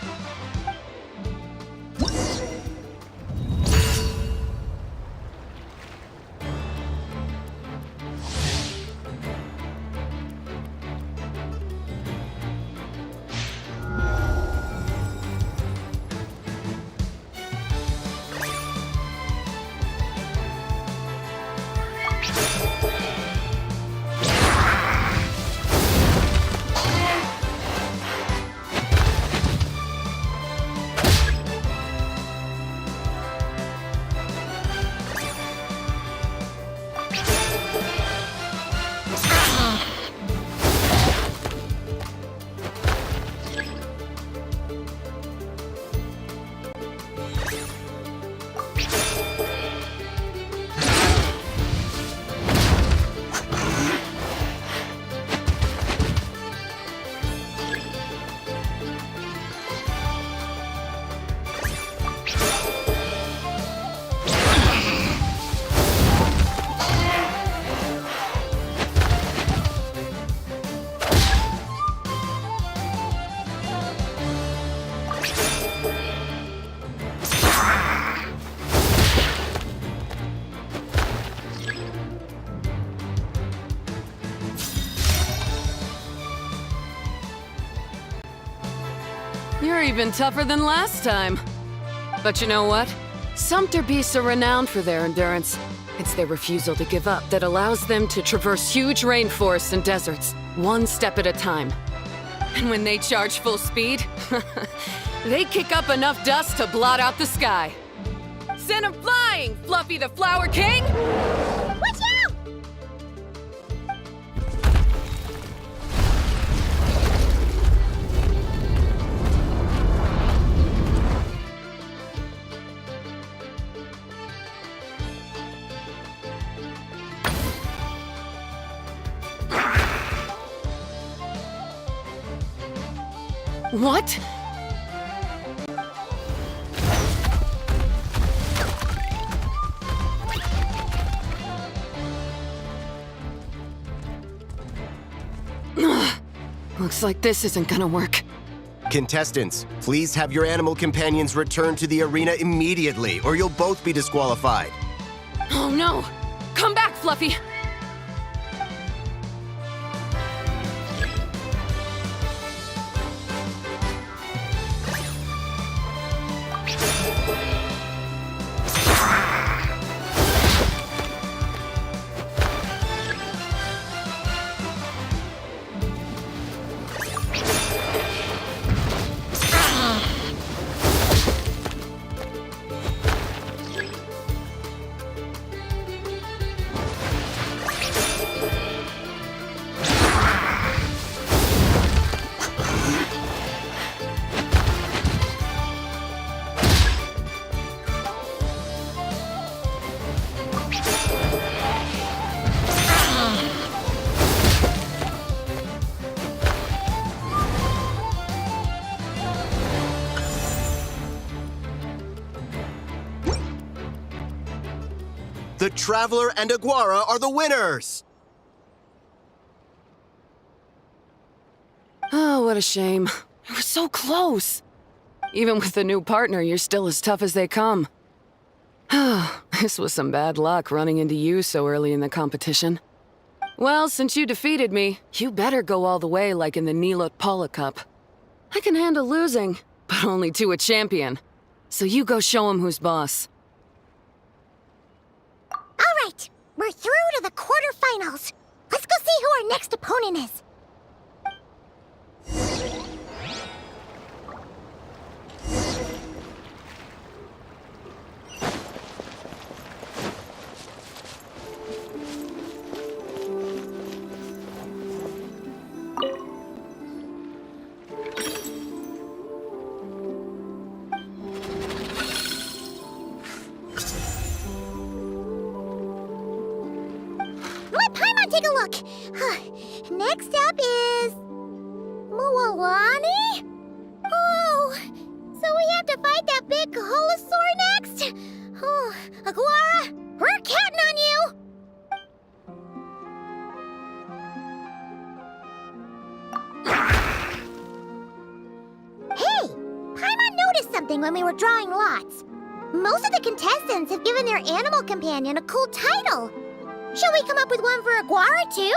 You're even tougher than last time. But you know what? Sumpter beasts are renowned for their endurance. It's their refusal to give up that allows them to traverse huge rainforests and deserts, one step at a time. And when they charge full speed, they kick up enough dust to blot out the sky. Send 'em flying, Fluffy the Flower King! Watch out! What? Looks like this isn't gonna work. Contestants, please have your animal companions return to the arena immediately, or you'll both be disqualified. Oh no! Come back, Fluffy! The Traveler and Aguara are the winners! what a shame. It was so close. Even with the new partner, you're still as tough as they come. This was some bad luck running into you so early in the competition. Well, since you defeated me, you better go all the way like in the Nilot Paula Cup. I can handle losing, but only to a champion. So you go show him who's boss. All right, we're through to the quarterfinals. Let's go see who our next opponent is. Let Paimon take a look. Next up is Mualani? Oh, so we have to fight that big holosaur next? Oh, Aguara, we're counting on you! Hey, Paimon noticed something when we were drawing lots. Most of the contestants have given their animal companion a cool title. Shall we come up with one for Aguara, too?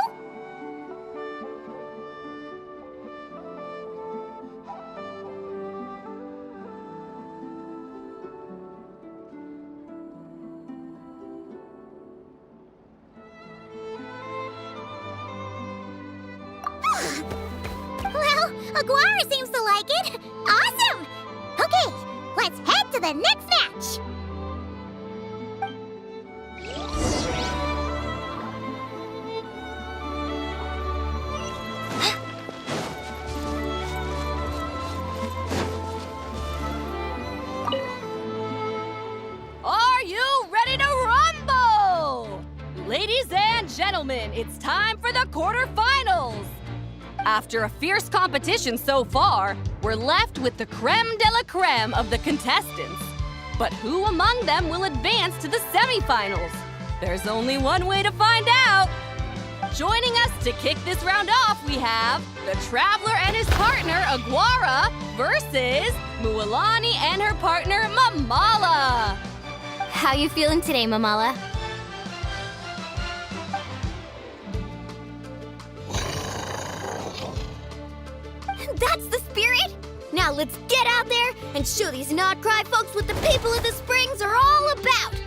Well, Aguara seems to like it. Awesome! Okay, let's head to the next match. Are you ready to rumble? Ladies and gentlemen, it's time for the quarterfinals. After a fierce competition so far, we're left with the creme de la creme of the contestants. But who among them will advance to the semifinals? There's only one way to find out. Joining us to kick this round off, we have the Traveler and his partner, Aguara, versus Mualani and her partner, Mamala. How you feeling today, Mamala? That's the spirit! Now let's get out there and show these not-cry folks what the people of the Springs are all about!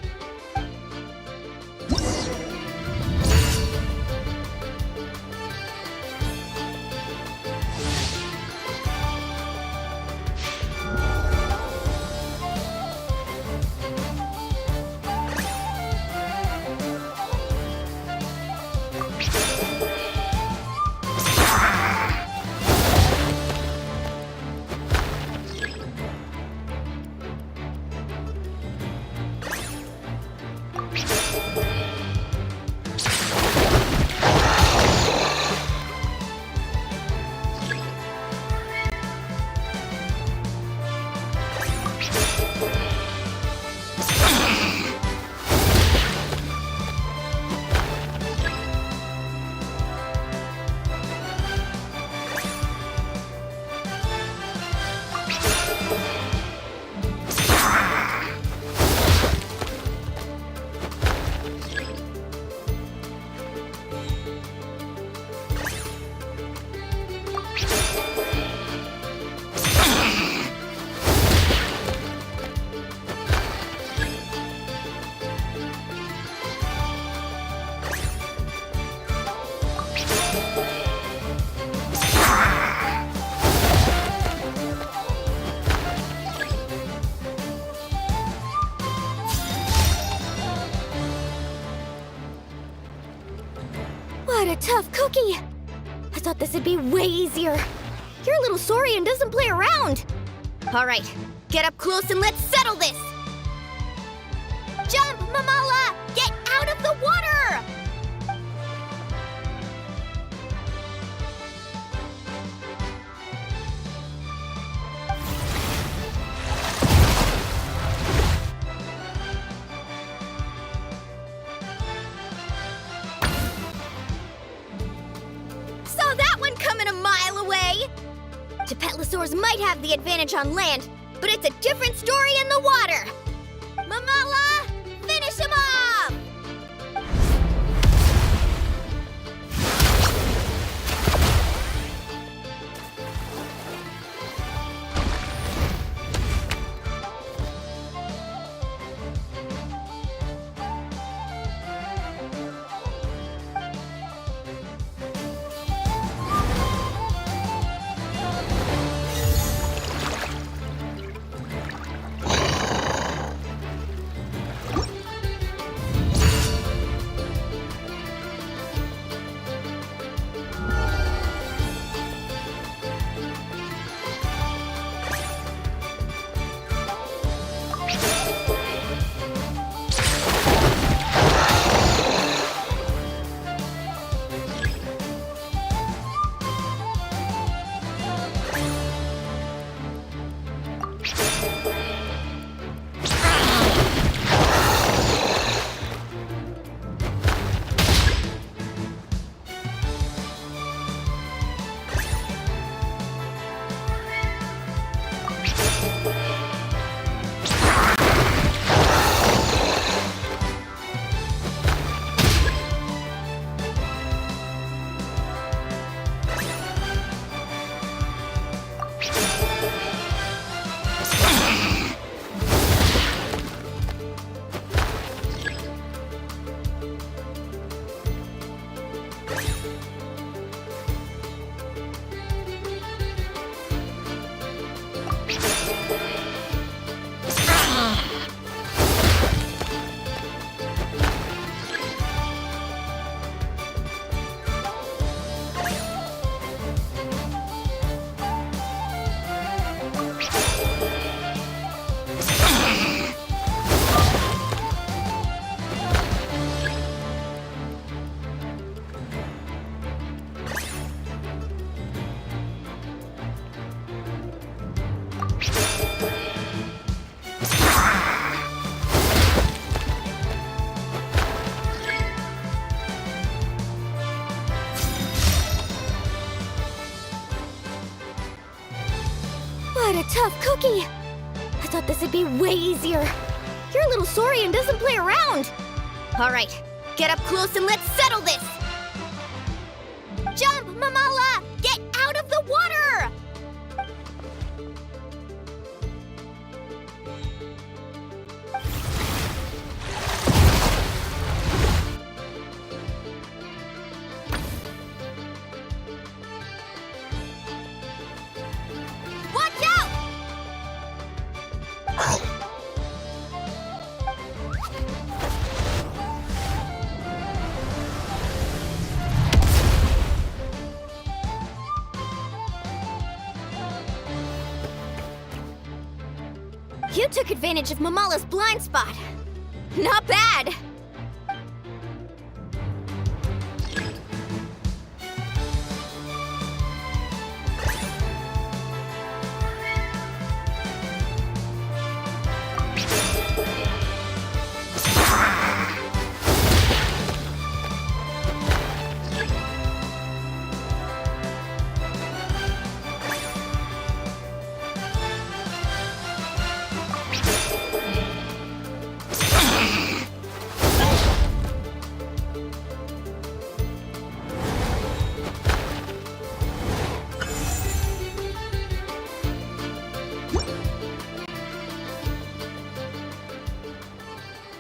What a tough cookie! I thought this would be way easier. Your little Saurian doesn't play around. All right, get up close and let's settle this. Jump, Mamala! Get out of the water! Saw that one coming a mile away! Tepetlosaurs might have the advantage on land, but it's a different story in the water! Mamala, finish him off! What a tough cookie! I thought this would be way easier. Your little Saurian doesn't play around. All right, get up close and let's settle this. Jump, Mamala! Get out of the water! Watch out! You took advantage of Mamala's blind spot. Not bad!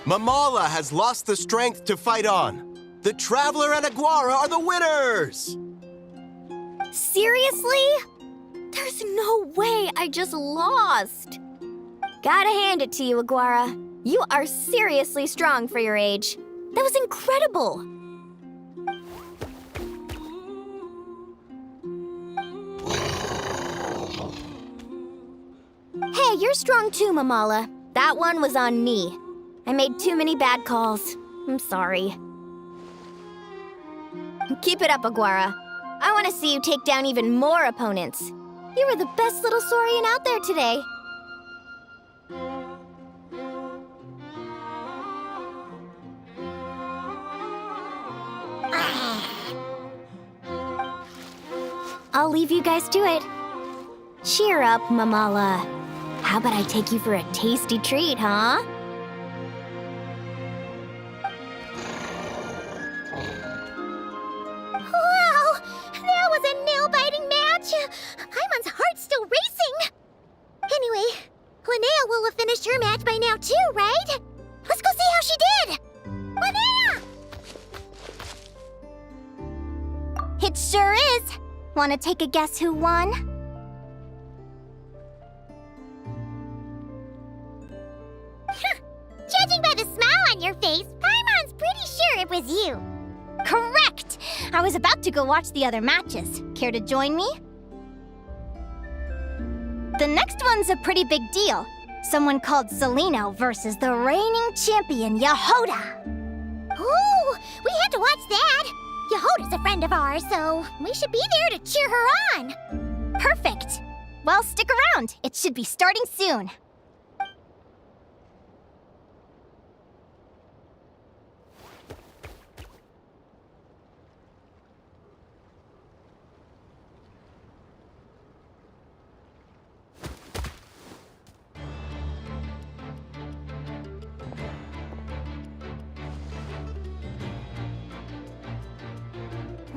Mamala has lost the strength to fight on. The Traveler and Aguara are the winners! Seriously? There's no way I just lost. Gotta hand it to you, Aguara. You are seriously strong for your age. That was incredible. Hey, you're strong too, Mamala. That one was on me. I made too many bad calls. I'm sorry. Keep it up, Aguara. I want to see you take down even more opponents. You were the best little Saurian out there today. I'll leave you guys to it. Cheer up, Mamala. How about I take you for a tasty treat, huh? Wow! That was a nail-biting match! Paimon's heart's still racing! Anyway, Linnea will have finished her match by now too, right? Let's go see how she did! Linnea! It sure is. Wanna take a guess who won? Judging by the smile on your face, Paimon's pretty sure it was you. Correct! I was about to go watch the other matches. Care to join me? The next one's a pretty big deal. Someone called Celaeno versus the reigning champion, Yehoda. Ooh, we had to watch that. Yehoda's a friend of ours, so we should be there to cheer her on. Perfect. Well, stick around. It should be starting soon.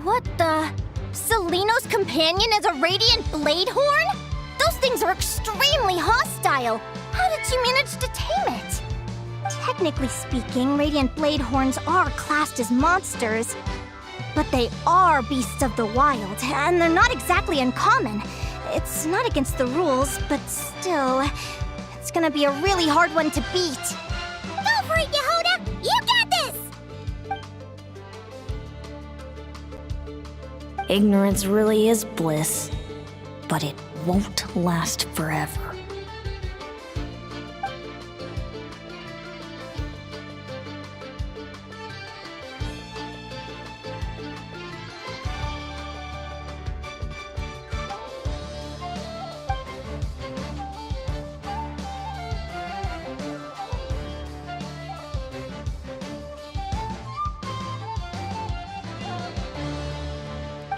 What the? Celaeno's companion is a radiant blade horn? Those things are extremely hostile. How did you manage to tame it? Technically speaking, radiant blade horns are classed as monsters. But they are beasts of the wild, and they're not exactly uncommon. It's not against the rules, but still, it's gonna be a really hard one to beat. Go for it, Yehoda! You got this! Ignorance really is bliss, but it won't last forever.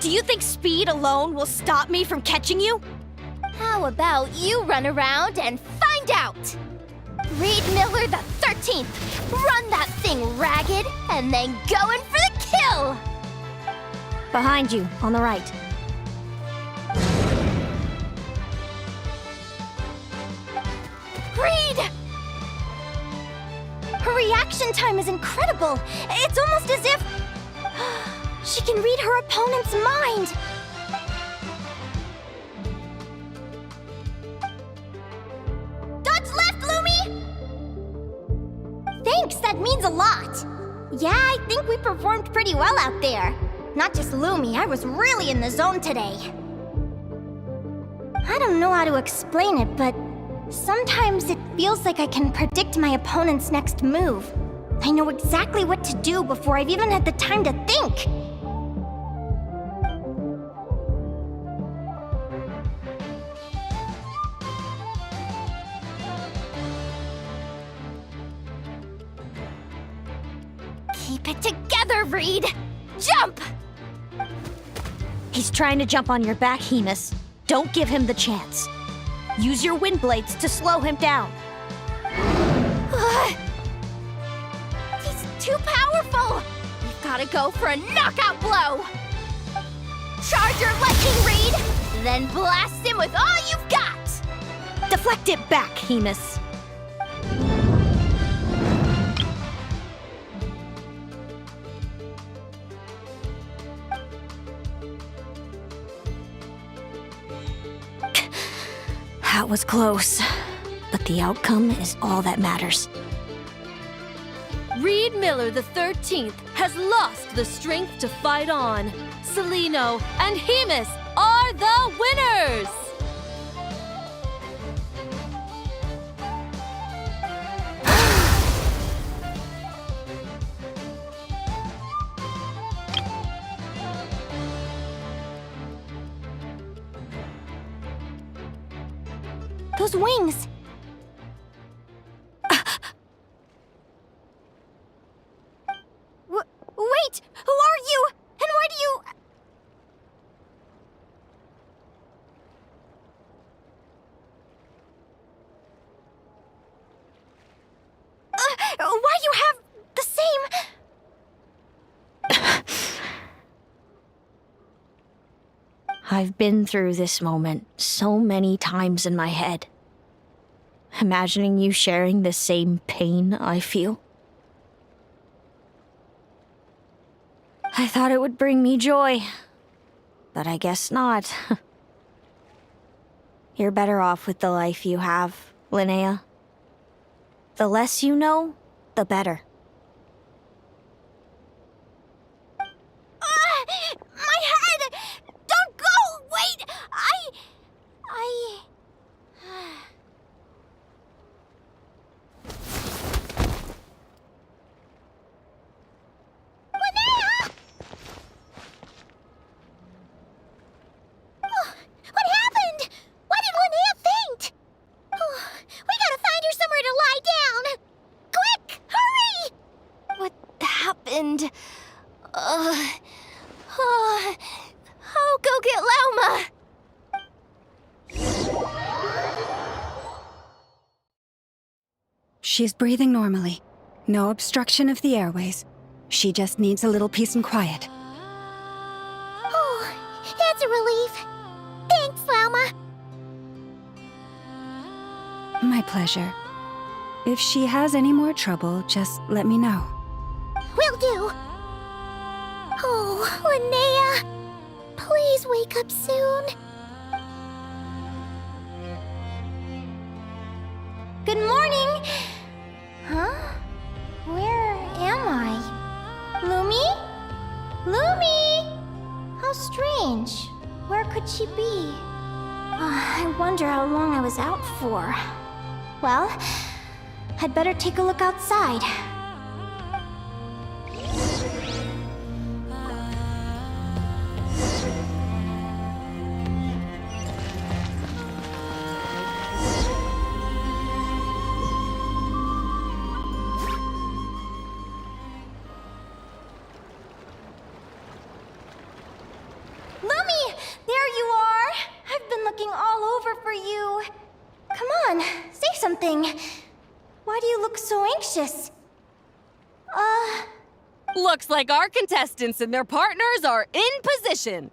Do you think speed alone will stop me from catching you? How about you run around and find out? Reed Miller the 13th, run that thing ragged and then go in for the kill! Behind you, on the right. Reed! Her reaction time is incredible. It's almost as if she can read her opponent's mind. Dodge left, Lumi! Thanks, that means a lot. Yeah, I think we performed pretty well out there. Not just Lumi, I was really in the zone today. I don't know how to explain it, but sometimes it feels like I can predict my opponent's next move. I know exactly what to do before I've even had the time to think. Keep it together, Reed! Jump! He's trying to jump on your back, Hemus. Don't give him the chance. Use your wind blades to slow him down. He's too powerful! We've gotta go for a knockout blow! Charge your lightning, Reed! Then blast him with all you've got! Deflect it back, Hemus. That was close, but the outcome is all that matters. Reed Miller the 13th has lost the strength to fight on. Celaeno and Hemus are the winners! Those wings! Wait! Who are you? And why do you... I've been through this moment so many times in my head. Imagining you sharing the same pain I feel. I thought it would bring me joy, but I guess not. You're better off with the life you have, Linnea. The less you know, the better. My head! Don't go! Wait! Linnea! Oh, what happened? Why did Linnea faint? Oh, we gotta find her somewhere to lie down. Quick, hurry! What happened? I'll go get Lauma! She's breathing normally. No obstruction of the airways. She just needs a little peace and quiet. Oh, that's a relief. Thanks, Lauma. My pleasure. If she has any more trouble, just let me know. Will do. Oh, Linnea. Please wake up soon. Good morning! Huh? Where am I? Lumi? Lumi! How strange. Where could she be? I wonder how long I was out for. Well, I'd better take a look outside. Lumi! There you are! I've been looking all over for you. Come on, say something. Why do you look so anxious? Looks like our contestants and their partners are in position.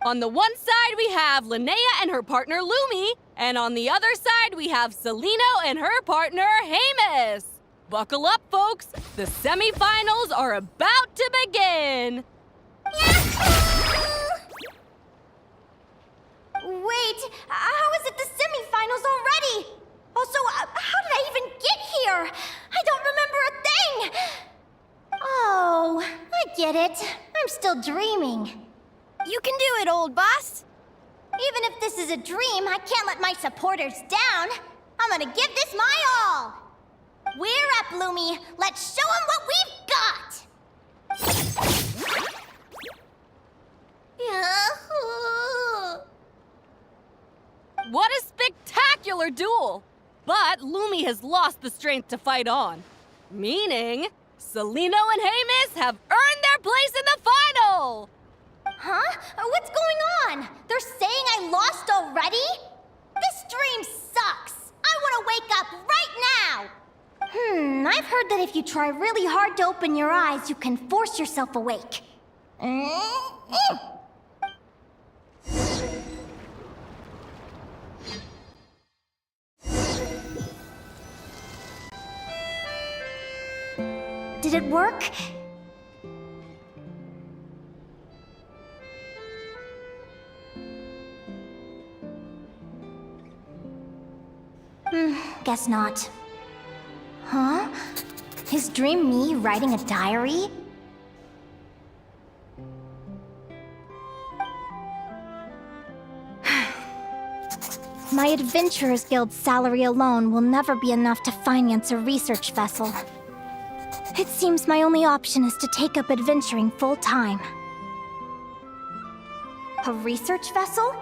On the one side, we have Linnea and her partner Lumi, and on the other side, we have Celaeno and her partner Hamus. Buckle up, folks. The semifinals are about to begin. Wait, how is it the semifinals already? Also, how did I even get here? I don't remember a thing! Oh, I get it. I'm still dreaming. You can do it, old boss! Even if this is a dream, I can't let my supporters down. I'm gonna give this my all. We're up, Lumi. Let's show them what we've got! What a spectacular duel! But Lumi has lost the strength to fight on. Meaning, Celaeno and Hamus have earned their place in the final! Huh? What's going on? They're saying I lost already? This dream sucks. I want to wake up right now. I've heard that if you try really hard to open your eyes, you can force yourself awake. Did it work? Guess not. Huh? Is dream me writing a diary? My Adventurers Guild salary alone will never be enough to finance a research vessel. It seems my only option is to take up adventuring full-time. A research vessel?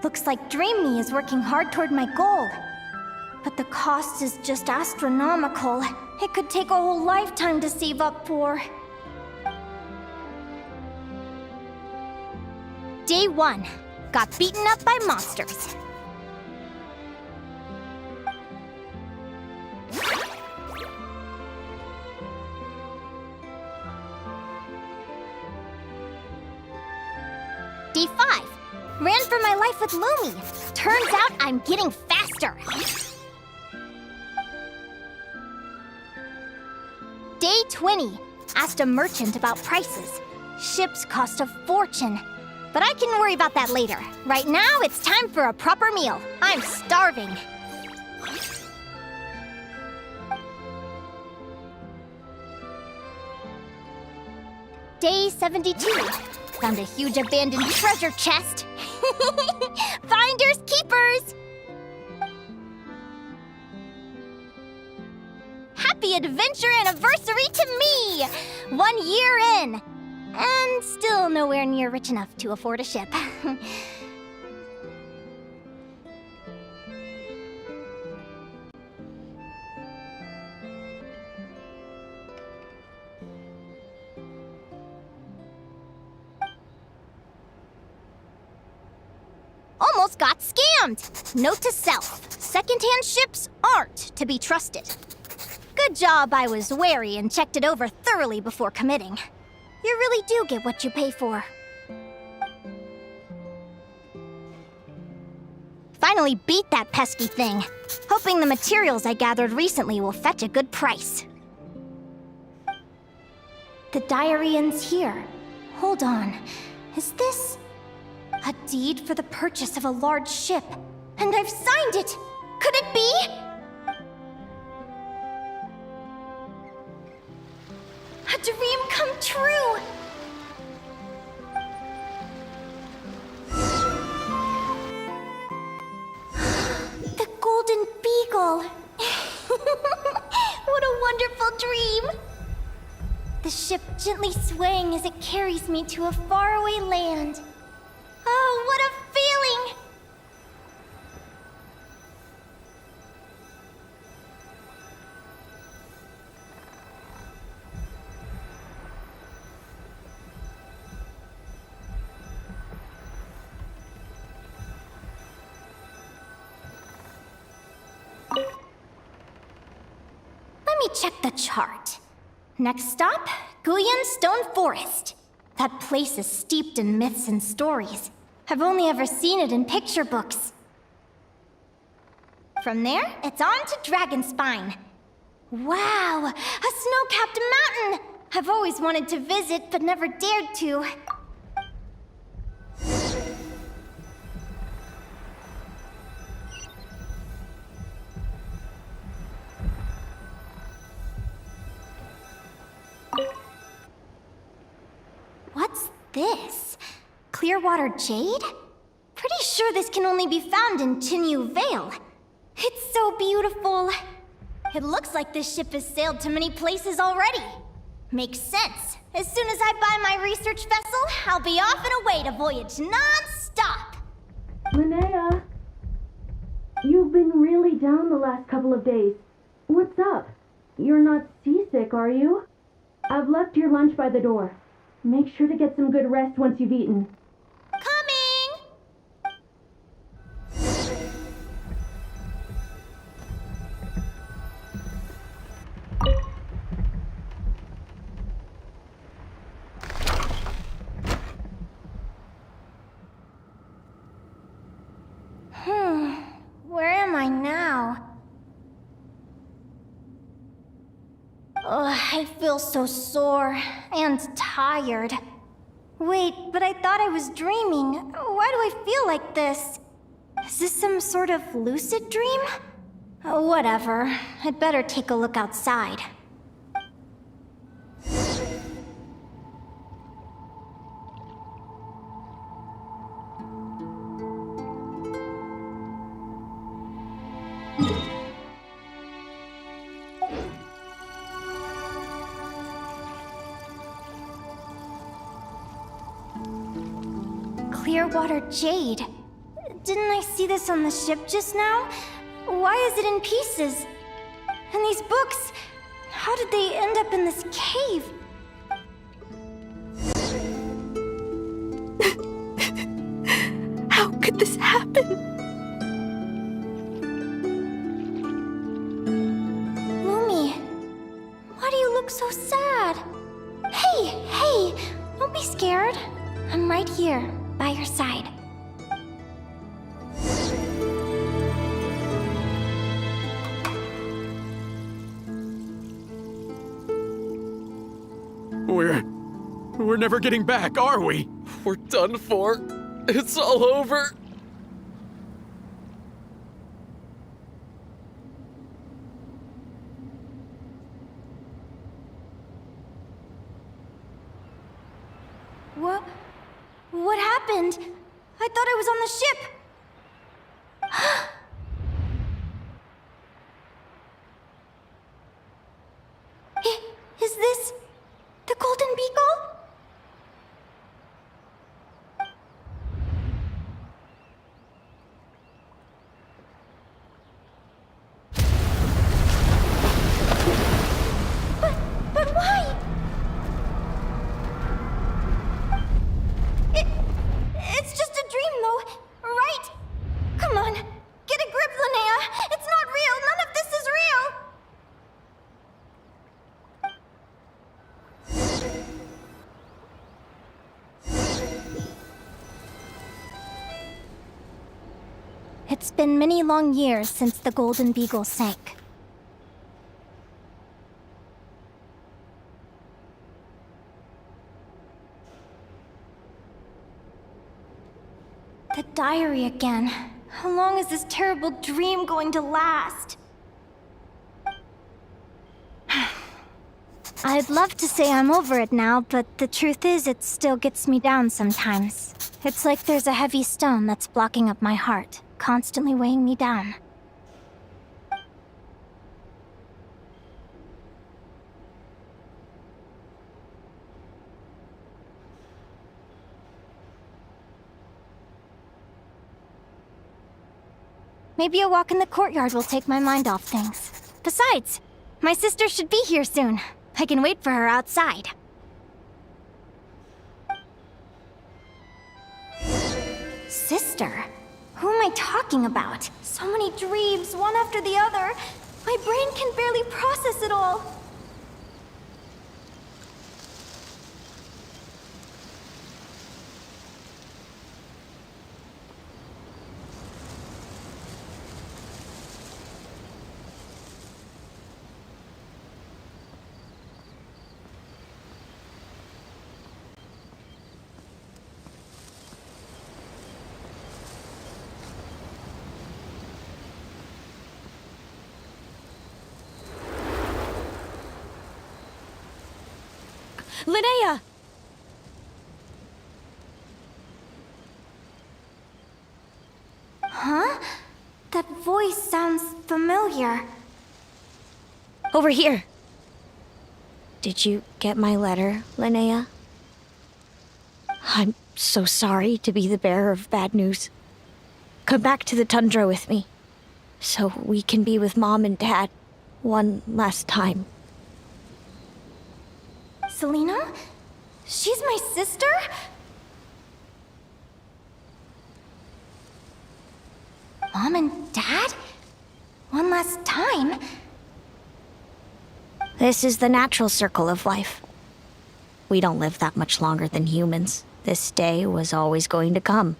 Looks like Dream Me is working hard toward my goal. But the cost is just astronomical. It could take a whole lifetime to save up for. Day 1. Got beaten up by monsters. Day 5. Ran for my life with Lumi. Turns out I'm getting faster. Day 20. Asked a merchant about prices. Ships cost a fortune. But I can worry about that later. Right now, it's time for a proper meal. I'm starving. Day 72. Found a huge abandoned treasure chest. Finders keepers! Happy adventure anniversary to me! 1 year in! And still nowhere near rich enough to afford a ship. Almost got scammed! Note to self, secondhand ships aren't to be trusted. Good job I was wary and checked it over thoroughly before committing. You really do get what you pay for. Finally beat that pesky thing. Hoping the materials I gathered recently will fetch a good price. The diary ends here. Hold on. Is this a deed for the purchase of a large ship? And I've signed it! Could it be? A dream come true! The Golden Beagle! What a wonderful dream! The ship gently swaying as it carries me to a faraway land. Oh, what a feeling! Let me check the chart. Next stop, Guyan Stone Forest. That place is steeped in myths and stories. I've only ever seen it in picture books. From there, it's on to Dragonspine. Wow, a snow-capped mountain! I've always wanted to visit, but never dared to. What's this? Clearwater jade? Pretty sure this can only be found in Chinyu Vale. It's so beautiful. It looks like this ship has sailed to many places already. Makes sense. As soon as I buy my research vessel, I'll be off and away to voyage non-stop. Linnea, you've been really down the last couple of days. What's up? You're not seasick, are you? I've left your lunch by the door. Make sure to get some good rest once you've eaten. Coming! Where am I now? I feel so sore and tired. Wait, but I thought I was dreaming. Why do I feel like this? Is this some sort of lucid dream? Whatever. I'd better take a look outside. Clearwater jade. Didn't I see this on the ship just now? Why is it in pieces? And these books, how did they end up in this cave? How could this happen? Lumi, why do you look so sad? Hey, don't be scared. I'm right here, by your side. We're never getting back, are we? We're done for. It's all over. What happened? I thought I was on the ship. Is this the Golden Beagle? But why? It's just a dream, though, right? Come on, get a grip, Linnea. It's not real. None of this is real. It's been many long years since the Golden Beagle sank. The diary again. How long is this terrible dream going to last? I'd love to say I'm over it now, but the truth is it still gets me down sometimes. It's like there's a heavy stone that's blocking up my heart, constantly weighing me down. Maybe a walk in the courtyard will take my mind off things. Besides, my sister should be here soon. I can wait for her outside. Sister? Who am I talking about? So many dreams, one after the other. My brain can barely process it all. Linnea! Huh? That voice sounds familiar. Over here. Did you get my letter, Linnea? I'm so sorry to be the bearer of bad news. Come back to the tundra with me, so we can be with Mom and Dad one last time. Celaeno? She's my sister? Mom and Dad? One last time? This is the natural circle of life. We don't live that much longer than humans. This day was always going to come.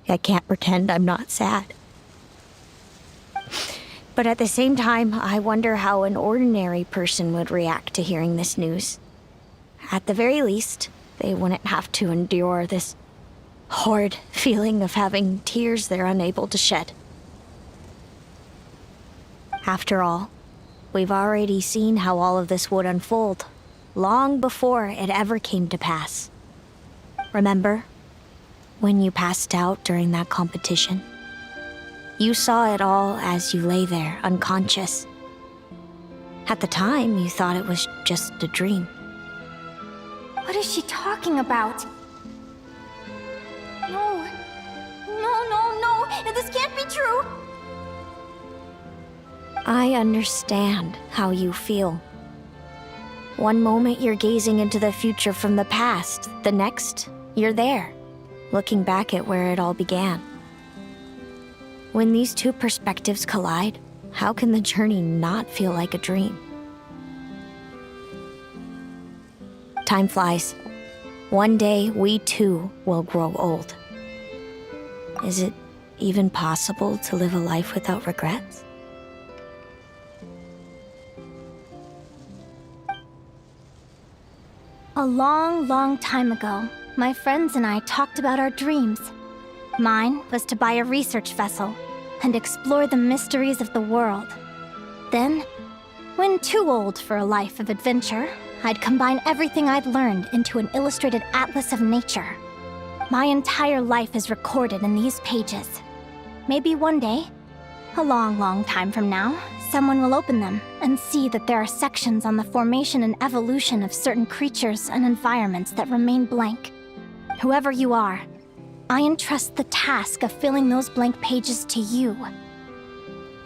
I can't pretend I'm not sad. But at the same time, I wonder how an ordinary person would react to hearing this news. At the very least, they wouldn't have to endure this horrid feeling of having tears they're unable to shed. After all, we've already seen how all of this would unfold, long before it ever came to pass. Remember, when you passed out during that competition? You saw it all as you lay there, unconscious. At the time, you thought it was just a dream. What is she talking about? No. This can't be true. I understand how you feel. One moment you're gazing into the future from the past, the next, you're there, looking back at where it all began. When these two perspectives collide, how can the journey not feel like a dream? Time flies. One day, we too will grow old. Is it even possible to live a life without regrets? A long, long time ago, my friends and I talked about our dreams. Mine was to buy a research vessel and explore the mysteries of the world. Then, when too old for a life of adventure, I'd combine everything I'd learned into an illustrated atlas of nature. My entire life is recorded in these pages. Maybe one day, a long, long time from now, someone will open them and see that there are sections on the formation and evolution of certain creatures and environments that remain blank. Whoever you are, I entrust the task of filling those blank pages to you.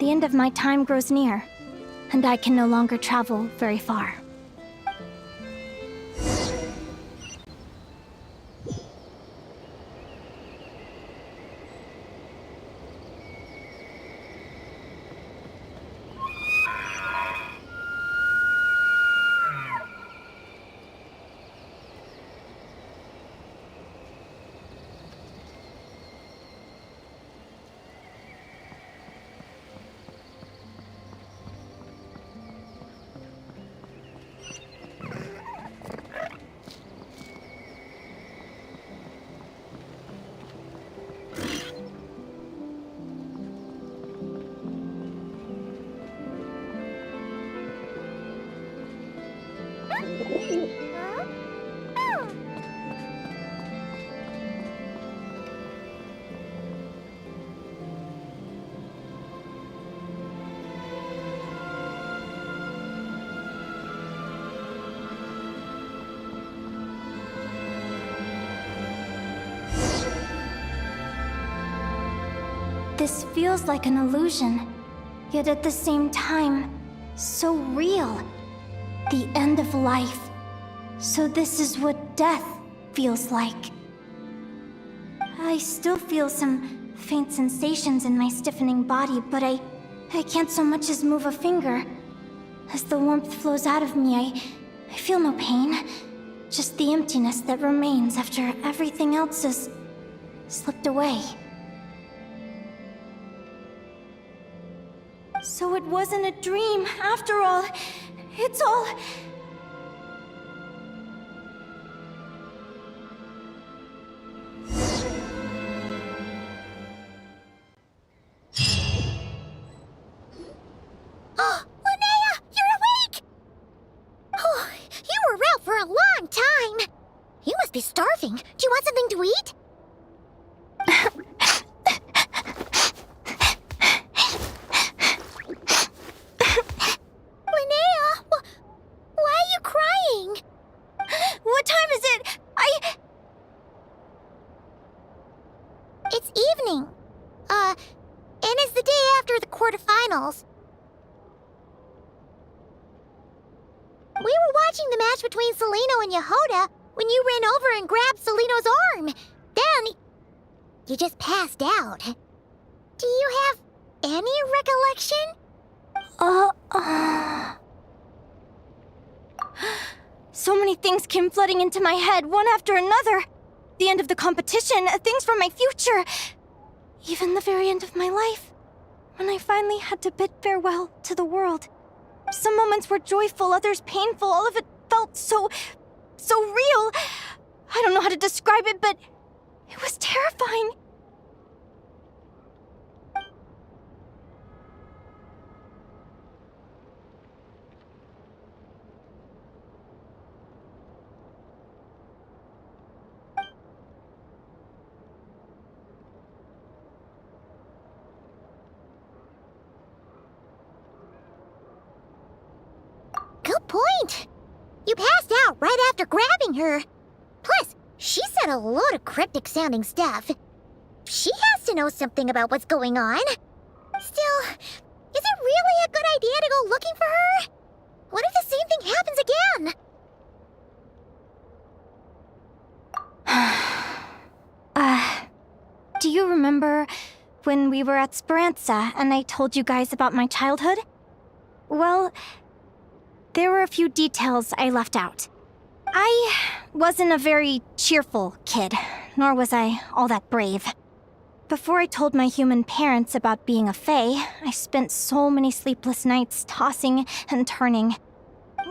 The end of my time grows near, and I can no longer travel very far. This feels like an illusion, yet at the same time, so real. The end of life. So this is what death feels like. I still feel some faint sensations in my stiffening body, but I can't so much as move a finger. As the warmth flows out of me, I feel no pain. Just the emptiness that remains after everything else has slipped away. So it wasn't a dream, after all. It's all... Oh, Linnea, you're awake! Oh, you were out for a long time. You must be starving. Do you want something to eat? We were watching the match between Celaeno and Yehuda when you ran over and grabbed Celaeno's arm. Then, you just passed out. Do you have any recollection? So many things came flooding into my head, one after another. The end of the competition, things from my future. Even the very end of my life, when I finally had to bid farewell to the world. Some moments were joyful, others painful. All of it felt so real. I don't know how to describe it, but it was terrifying. Good point. You passed out right after grabbing her. Plus, she said a load of cryptic-sounding stuff. She has to know something about what's going on. Still, is it really a good idea to go looking for her? What if the same thing happens again? Do you remember when we were at Speranza and I told you guys about my childhood? Well, there were a few details I left out. I wasn't a very cheerful kid, nor was I all that brave. Before I told my human parents about being a fae, I spent so many sleepless nights tossing and turning.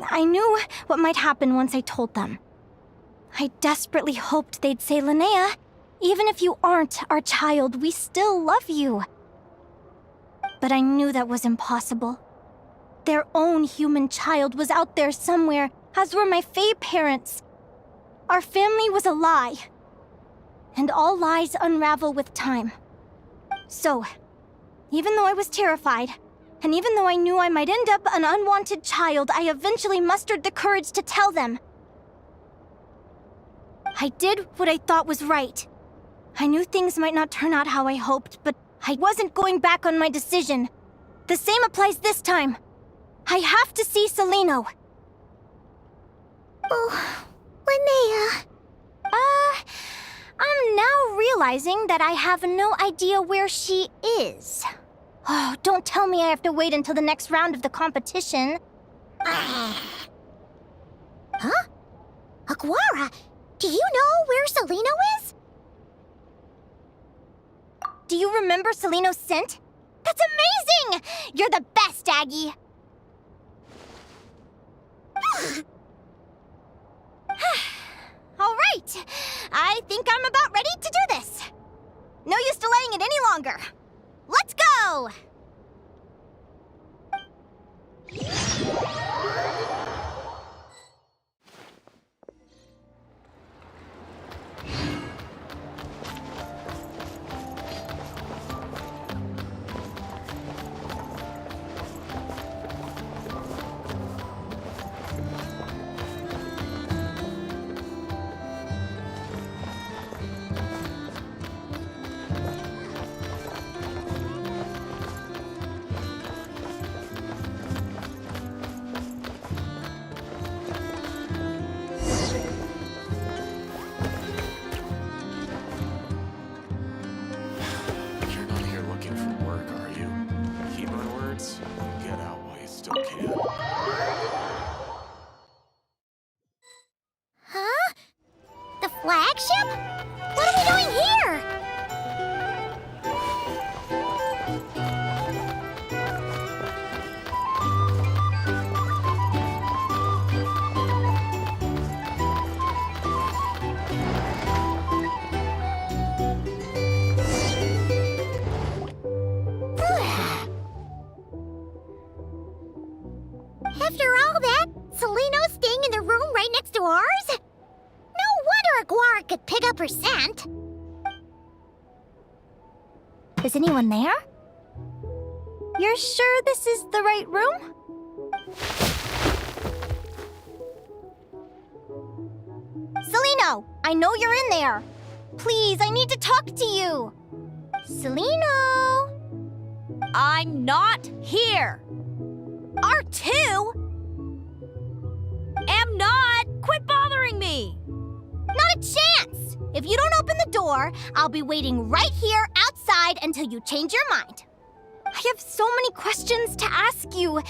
I knew what might happen once I told them. I desperately hoped they'd say, Linnea, even if you aren't our child, we still love you. But I knew that was impossible. Their own human child was out there somewhere, as were my Fae parents. Our family was a lie. And all lies unravel with time. So, even though I was terrified, and even though I knew I might end up an unwanted child, I eventually mustered the courage to tell them. I did what I thought was right. I knew things might not turn out how I hoped, but I wasn't going back on my decision. The same applies this time. I have to see Celaeno. Oh, Linnea. I'm now realizing that I have no idea where she is. Oh, don't tell me I have to wait until the next round of the competition. Huh? Aguara, do you know where Celaeno is? Do you remember Celaeno's scent? That's amazing! You're the best, Aggie! All right, I think I'm about ready to do this. No use delaying it any longer. Let's go! Huh? The flagship? What are we doing here? After all that, Celaeno's staying in the room right next to ours? No wonder Aguara could pick up her scent. Is anyone there? You're sure this is the right room? Celaeno, I know you're in there. Please, I need to talk to you. Celaeno! I'm not here. R2? Am not. Quit bothering me. Not a chance! If you don't open the door, I'll be waiting right here outside until you change your mind. I have so many questions to ask you.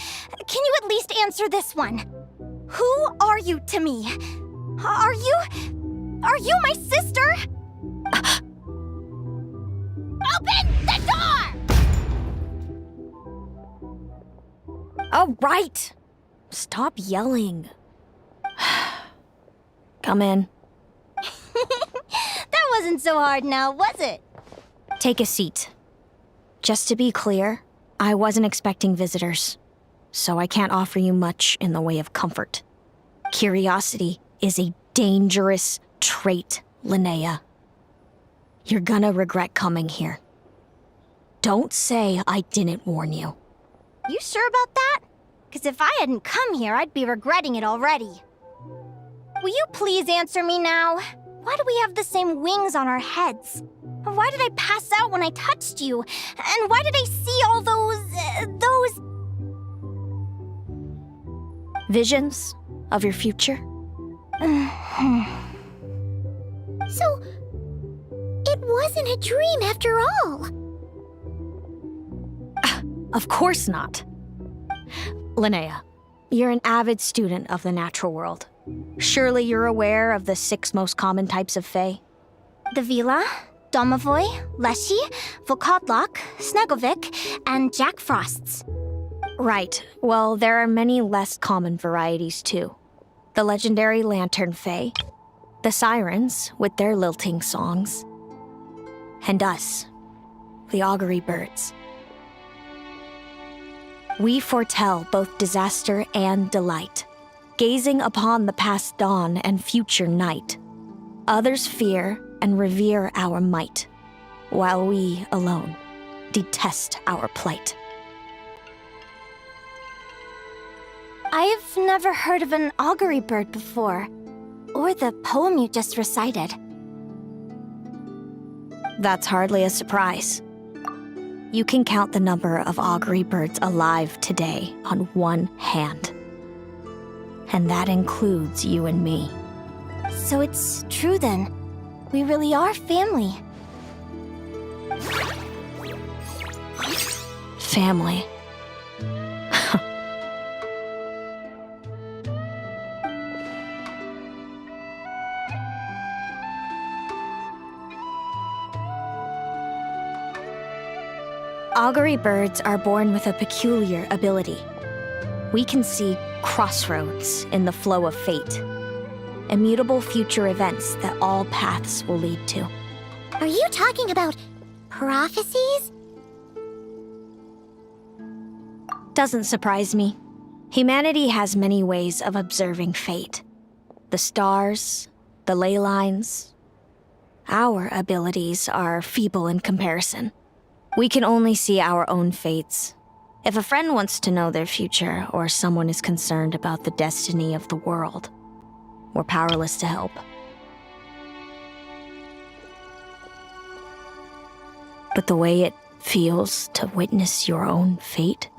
Can you at least answer this one? Who are you to me? Are you my sister? Open the door! All right. Stop yelling. Come in. That wasn't so hard now, was it? Take a seat. Just to be clear, I wasn't expecting visitors, so I can't offer you much in the way of comfort. Curiosity is a dangerous trait, Linnea. You're gonna regret coming here. Don't say I didn't warn you. You sure about that? Because if I hadn't come here, I'd be regretting it already. Will you please answer me now? Why do we have the same wings on our heads? Why did I pass out when I touched you? And why did I see all those... Visions of your future? So, it wasn't a dream after all. Of course not. Linnea, you're an avid student of the natural world. Surely you're aware of the 6 most common types of Fae? The Vila, Domovoy, Leshy, Volkodlok, Snegovik, and Jack Frosts. Right. Well, there are many less common varieties too. The legendary Lantern Fae, the sirens with their lilting songs, and us, the Augury Birds. We foretell both disaster and delight, gazing upon the past dawn and future night. Others fear and revere our might, while we alone detest our plight. I've never heard of an augury bird before, or the poem you just recited. That's hardly a surprise. You can count the number of augury birds alive today on one hand. And that includes you and me. So it's true then. We really are family. Family. Augury birds are born with a peculiar ability. We can see crossroads in the flow of fate, immutable future events that all paths will lead to. Are you talking about prophecies? Doesn't surprise me. Humanity has many ways of observing fate. The stars, the ley lines. Our abilities are feeble in comparison. We can only see our own fates. If a friend wants to know their future, or someone is concerned about the destiny of the world, we're powerless to help. But the way it feels to witness your own fate,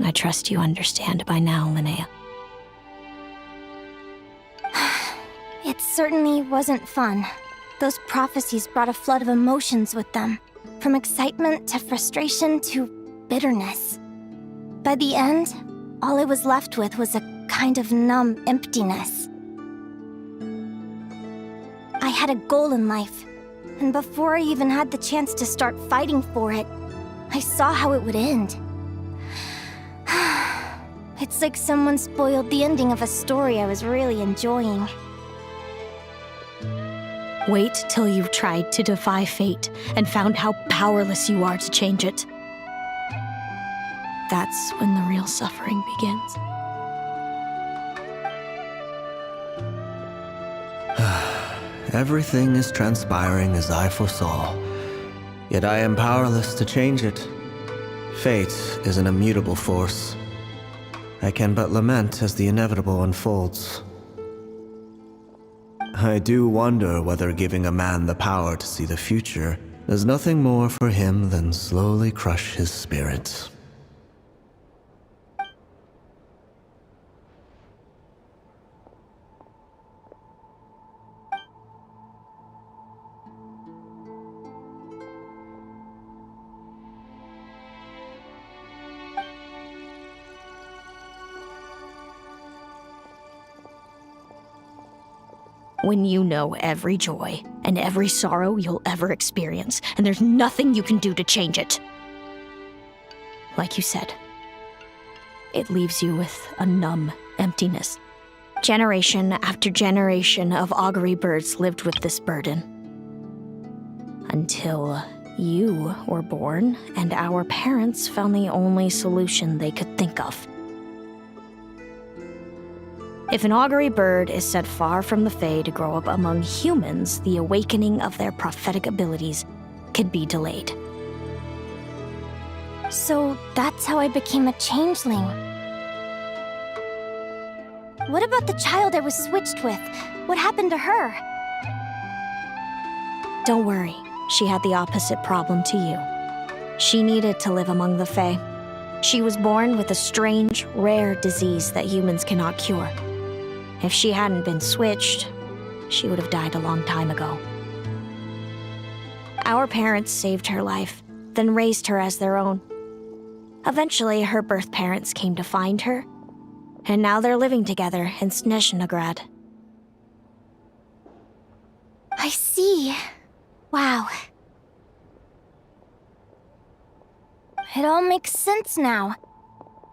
I trust you understand by now, Linnea. It certainly wasn't fun. Those prophecies brought a flood of emotions with them, from excitement to frustration to bitterness. By the end, all I was left with was a kind of numb emptiness. I had a goal in life, and before I even had the chance to start fighting for it, I saw how it would end. It's like someone spoiled the ending of a story I was really enjoying. Wait till you've tried to defy fate and found how powerless you are to change it. That's when the real suffering begins. Everything is transpiring as I foresaw, yet I am powerless to change it. Fate is an immutable force. I can but lament as the inevitable unfolds. I do wonder whether giving a man the power to see the future does nothing more for him than slowly crush his spirit. When you know every joy and every sorrow you'll ever experience, and there's nothing you can do to change it. Like you said, it leaves you with a numb emptiness. Generation after generation of augury birds lived with this burden. Until you were born, and our parents found the only solution they could think of. If an augury bird is set far from the Fae to grow up among humans, the awakening of their prophetic abilities can be delayed. So that's how I became a changeling. What about the child I was switched with? What happened to her? Don't worry, she had the opposite problem to you. She needed to live among the Fae. She was born with a strange, rare disease that humans cannot cure. If she hadn't been switched, she would have died a long time ago. Our parents saved her life, then raised her as their own. Eventually, her birth parents came to find her, and now they're living together in Snezhnegrad. I see. Wow. It all makes sense now.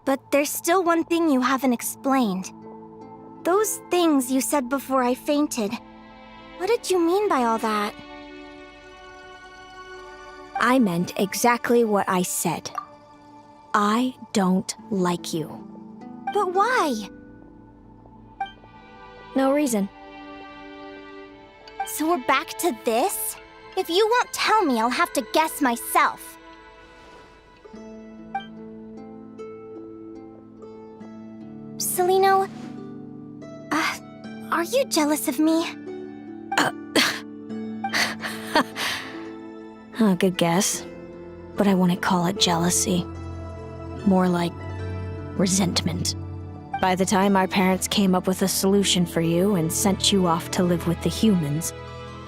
But there's still one thing you haven't explained. Those things you said before I fainted. What did you mean by all that? I meant exactly what I said. I don't like you. But why? No reason. So we're back to this? If you won't tell me, I'll have to guess myself. Celaeno, are you jealous of me? Good guess. But I wouldn't call it jealousy. More like resentment. By the time our parents came up with a solution for you and sent you off to live with the humans,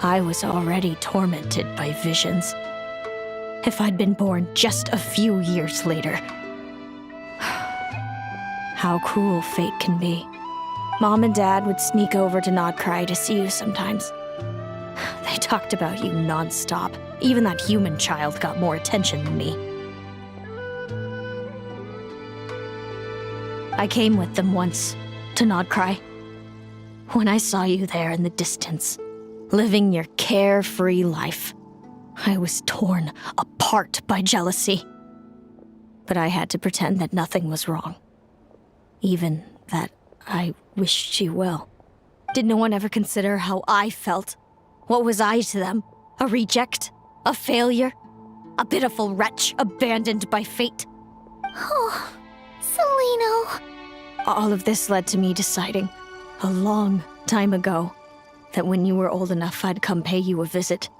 I was already tormented by visions. If I'd been born just a few years later. How cruel fate can be. Mom and Dad would sneak over to Nodcry to see you sometimes. They talked about you nonstop. Even that human child got more attention than me. I came with them once, to Nodcry. When I saw you there in the distance, living your carefree life, I was torn apart by jealousy. But I had to pretend that nothing was wrong. Even that I wished you well. Did no one ever consider how I felt? What was I to them? A reject? A failure? A pitiful wretch abandoned by fate? Oh, Celaeno. All of this led to me deciding, a long time ago, that when you were old enough, I'd come pay you a visit.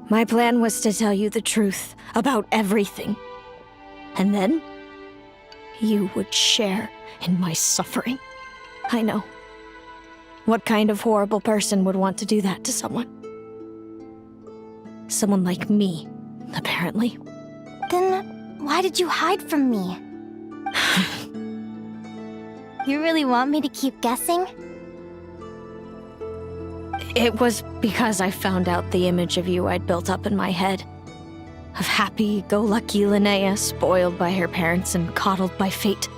My plan was to tell you the truth about everything. And then, you would share in my suffering. I know. What kind of horrible person would want to do that to someone? Someone like me, apparently. Then, why did you hide from me? You really want me to keep guessing? It was because I found out the image of you I'd built up in my head. Of happy-go-lucky Linnea, spoiled by her parents and coddled by fate.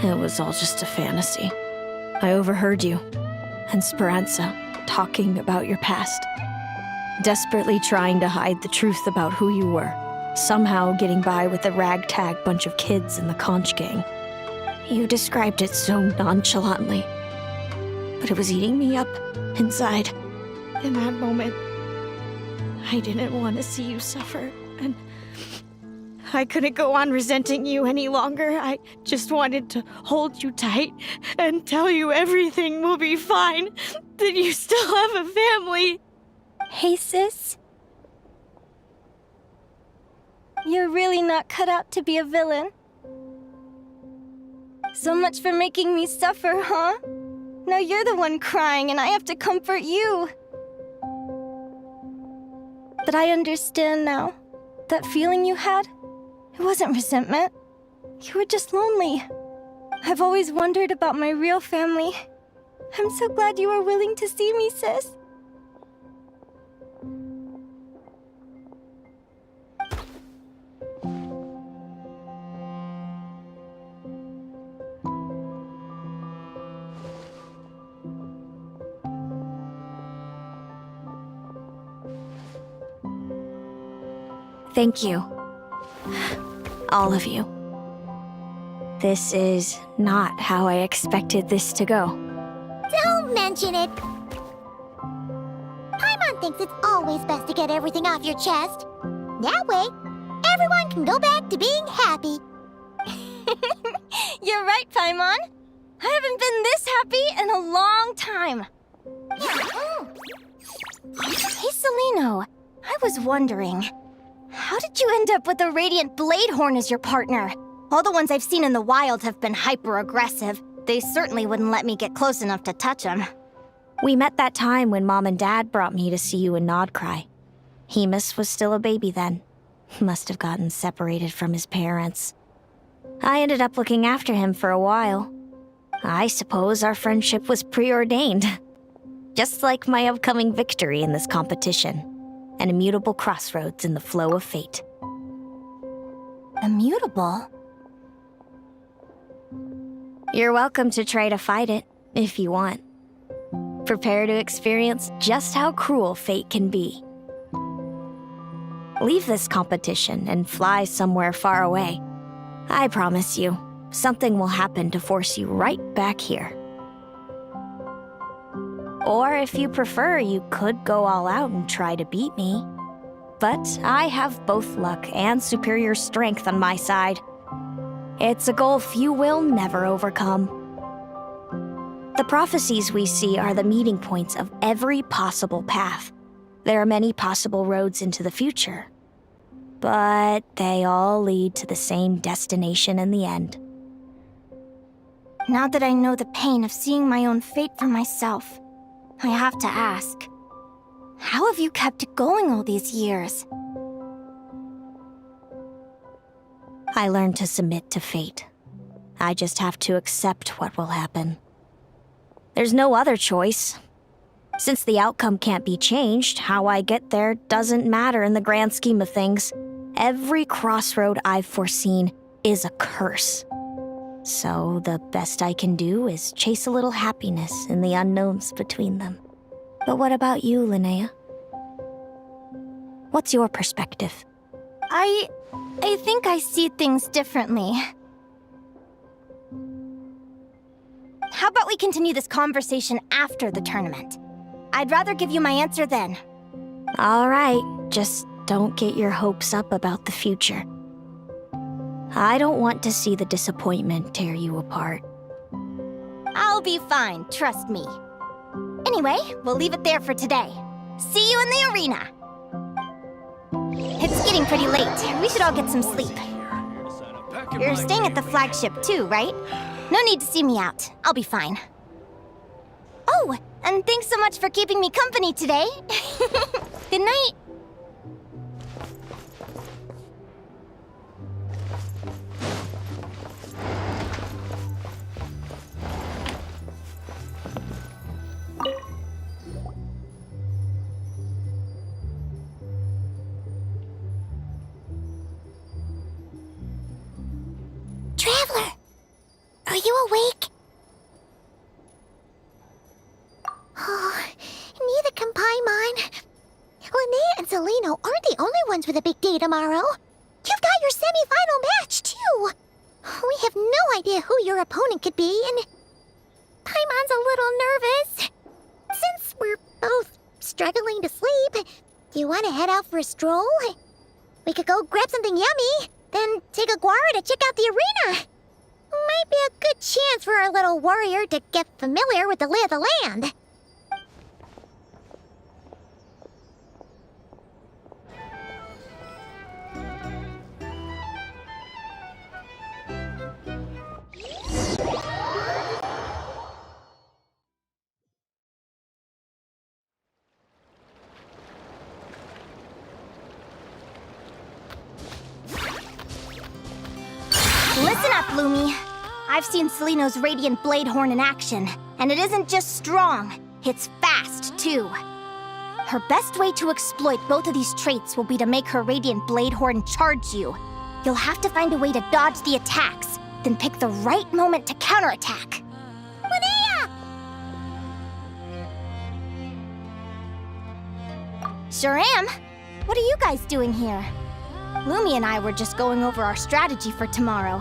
It was all just a fantasy. I overheard you and Speranza talking about your past. Desperately trying to hide the truth about who you were. Somehow getting by with a ragtag bunch of kids in the conch gang. You described it so nonchalantly. But it was eating me up inside. In that moment, I didn't want to see you suffer, and I couldn't go on resenting you any longer. I just wanted to hold you tight and tell you everything will be fine, that you still have a family. Hey, sis. You're really not cut out to be a villain. So much for making me suffer, huh? Now you're the one crying and I have to comfort you. But I understand now. That feeling you had, it wasn't resentment. You were just lonely. I've always wondered about my real family. I'm so glad you were willing to see me, sis. Thank you. All of you. This is not how I expected this to go. Don't mention it. Paimon thinks it's always best to get everything off your chest. That way, everyone can go back to being happy. You're right, Paimon. I haven't been this happy in a long time. Hey, Celaeno. I was wondering, how did you end up with a Radiant Bladehorn as your partner? All the ones I've seen in the wild have been hyper-aggressive. They certainly wouldn't let me get close enough to touch them. We met that time when Mom and Dad brought me to see you in Nodcry. Hemus was still a baby then. Must have gotten separated from his parents. I ended up looking after him for a while. I suppose our friendship was preordained. Just like my upcoming victory in this competition. An immutable crossroads in the flow of fate. Immutable? You're welcome to try to fight it, if you want. Prepare to experience just how cruel fate can be. Leave this competition and fly somewhere far away. I promise you, something will happen to force you right back here. Or if you prefer, you could go all out and try to beat me. But I have both luck and superior strength on my side. It's a goal few will never overcome. The prophecies we see are the meeting points of every possible path. There are many possible roads into the future. But they all lead to the same destination in the end. Now that I know the pain of seeing my own fate for myself, I have to ask, how have you kept it going all these years? I learned to submit to fate. I just have to accept what will happen. There's no other choice. Since the outcome can't be changed, how I get there doesn't matter in the grand scheme of things. Every crossroad I've foreseen is a curse. So the best I can do is chase a little happiness in the unknowns between them. But what about you, Linnea? What's your perspective? I think I see things differently. How about we continue this conversation after the tournament? I'd rather give you my answer then. All right, just don't get your hopes up about the future. I don't want to see the disappointment tear you apart. I'll be fine, trust me. Anyway, we'll leave it there for today. See you in the arena! It's getting pretty late. We should all get some sleep. You're staying at the flagship too, right? No need to see me out. I'll be fine. Oh, and thanks so much for keeping me company today. Good night. Traveler, are you awake? Oh, neither can Paimon. Linnea and Celaeno aren't the only ones with a big day tomorrow. You've got your semi-final match, too. We have no idea who your opponent could be, and Paimon's a little nervous. Since we're both struggling to sleep, do you want to head out for a stroll? We could go grab something yummy, then take Aguara to check out the arena. Might be a good chance for our little warrior to get familiar with the lay of the land. Listen up, Lumi. I've seen Celaeno's Radiant Blade Horn in action, and it isn't just strong, it's fast, too. Her best way to exploit both of these traits will be to make her Radiant Blade Horn charge you. You'll have to find a way to dodge the attacks, then pick the right moment to counterattack. Linnea! Sure am. What are you guys doing here? Lumi and I were just going over our strategy for tomorrow.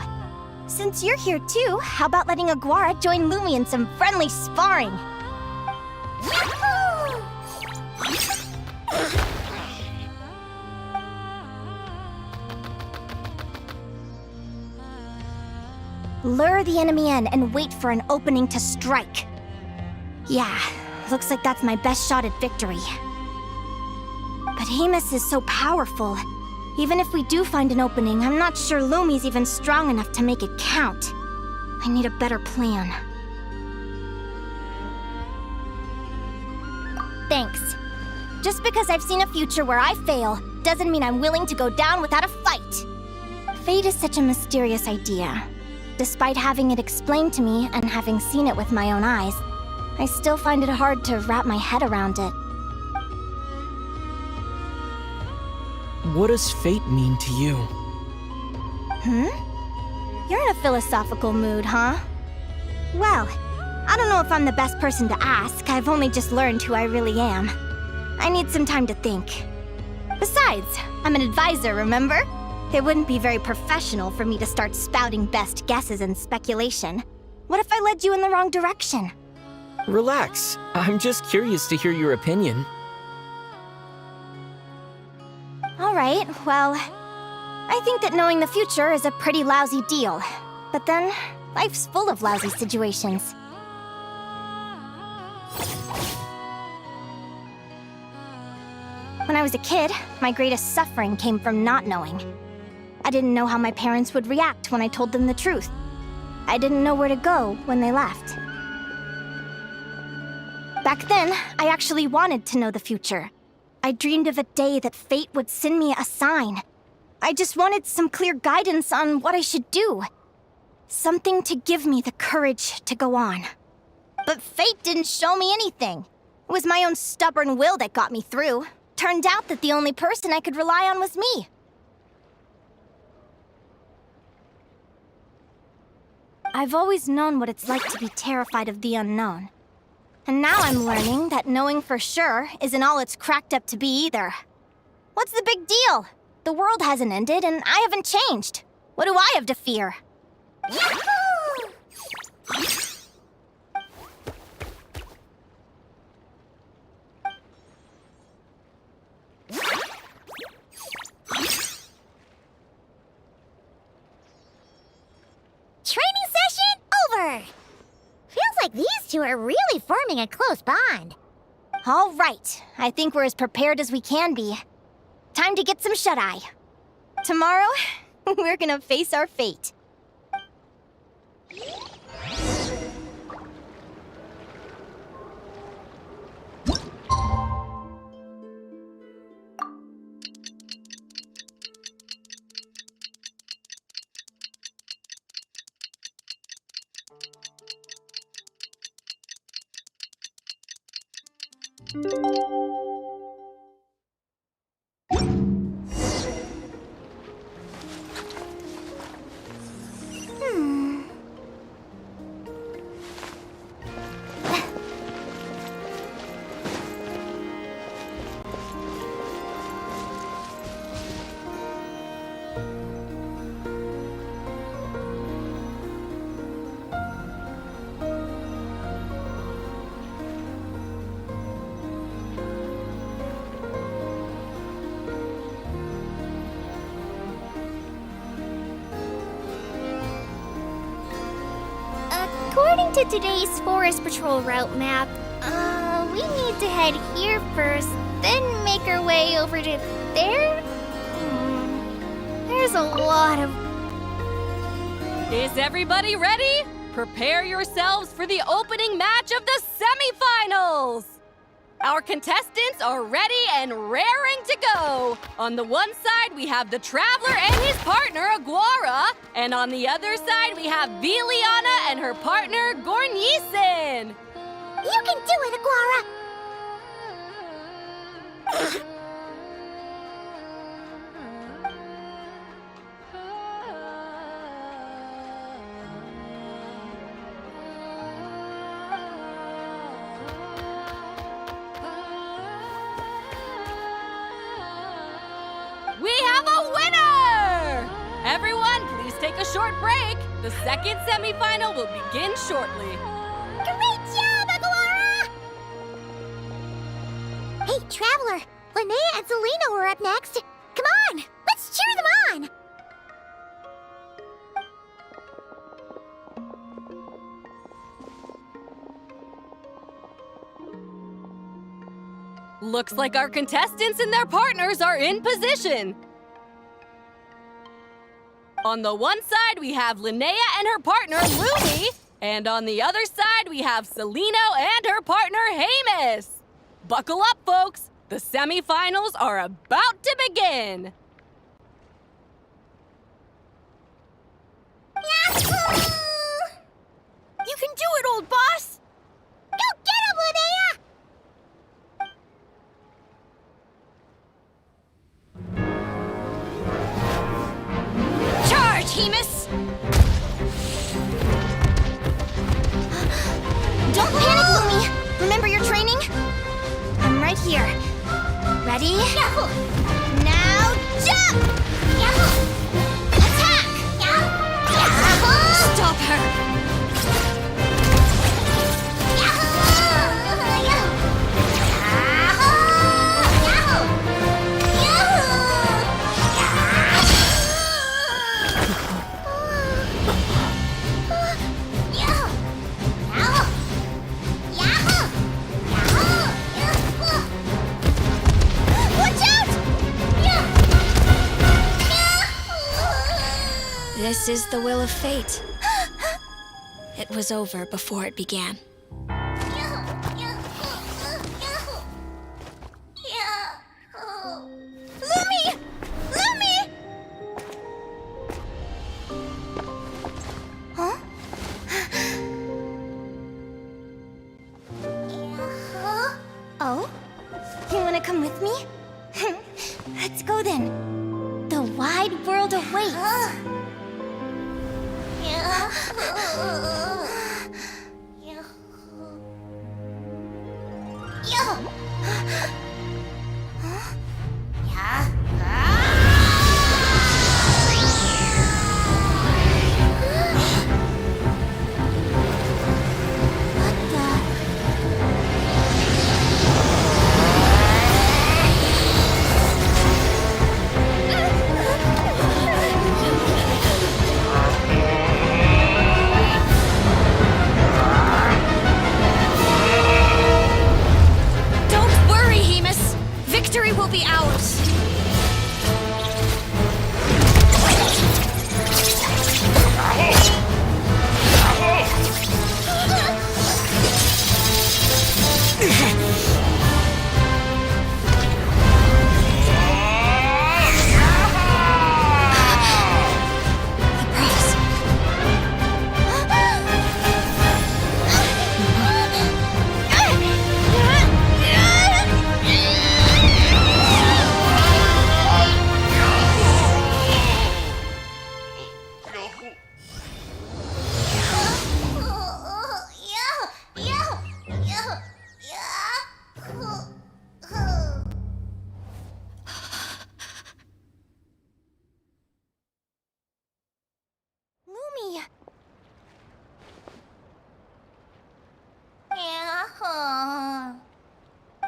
Since you're here too, how about letting Aguara join Lumi in some friendly sparring? Lure the enemy in and wait for an opening to strike. Yeah, looks like that's my best shot at victory. But Hemus is so powerful. Even if we do find an opening, I'm not sure Lumi's even strong enough to make it count. I need a better plan. Thanks. Just because I've seen a future where I fail, doesn't mean I'm willing to go down without a fight. Fate is such a mysterious idea. Despite having it explained to me and having seen it with my own eyes, I still find it hard to wrap my head around it. What does fate mean to you? You're in a philosophical mood, huh? Well, I don't know if I'm the best person to ask. I've only just learned who I really am. I need some time to think. Besides, I'm an advisor, remember? It wouldn't be very professional for me to start spouting best guesses and speculation. What if I led you in the wrong direction? Relax. I'm just curious to hear your opinion. All right, well, I think that knowing the future is a pretty lousy deal. But then, life's full of lousy situations. When I was a kid, my greatest suffering came from not knowing. I didn't know how my parents would react when I told them the truth. I didn't know where to go when they left. Back then, I actually wanted to know the future. I dreamed of a day that fate would send me a sign. I just wanted some clear guidance on what I should do. Something to give me the courage to go on. But fate didn't show me anything. It was my own stubborn will that got me through. Turned out that the only person I could rely on was me. I've always known what it's like to be terrified of the unknown. And now I'm learning that knowing for sure isn't all it's cracked up to be either. What's the big deal? The world hasn't ended and I haven't changed. What do I have to fear? Training session over! Feels like these two are really forming a close bond. All right, I think we're as prepared as we can be. Time to get some shut-eye. Tomorrow, we're gonna face our fate. According to today's Forest Patrol route map, we need to head here first, then make our way over to there? There's a lot of... Is everybody ready? Prepare yourselves for the opening match of the semifinals! Our contestants are ready and raring to go. On the one side, we have the Traveler and his partner, Aguara. And on the other side, we have Viliana and her partner, Gornyesin. You can do it, Aguara! We have a winner! Everyone, please take a short break. The second semifinal will begin shortly. Great job, Aguara! Hey, Traveler, Linnea and Celaeno are up next. Come on, let's cheer them on! Looks like our contestants and their partners are in position. On the one side, we have Linnea and her partner, Lumi. And on the other side, we have Celaeno and her partner, Hamus. Buckle up, folks. The semifinals are about to begin. Yahoo! You can do it, old boss! Go get him, Linnea! Charge, Hamus! here. Ready? Now jump! Attack! Stop her! This is the will of fate. It was over before it began. Lumi! Lumi! Huh? Oh? You wanna come with me? Let's go then. The wide world awaits.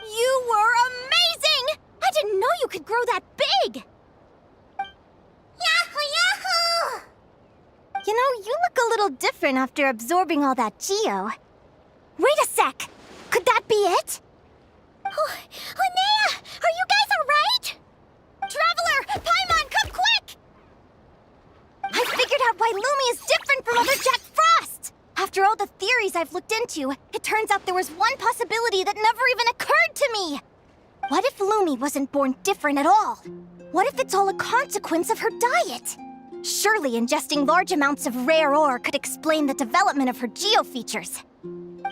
You were amazing! I didn't know you could grow that big! Yahoo, yahoo! You know, you look a little different after absorbing all that geo. Wait a sec! Could that be it? Oh, Linnea! Are you guys alright? Traveler! Paimon, come quick! I figured out why Lumi is different from other Jack Frost! After all the theories I've looked into, it turns out there was one possibility that never even occurred to me! What if Lumi wasn't born different at all? What if it's all a consequence of her diet? Surely ingesting large amounts of rare ore could explain the development of her geofeatures.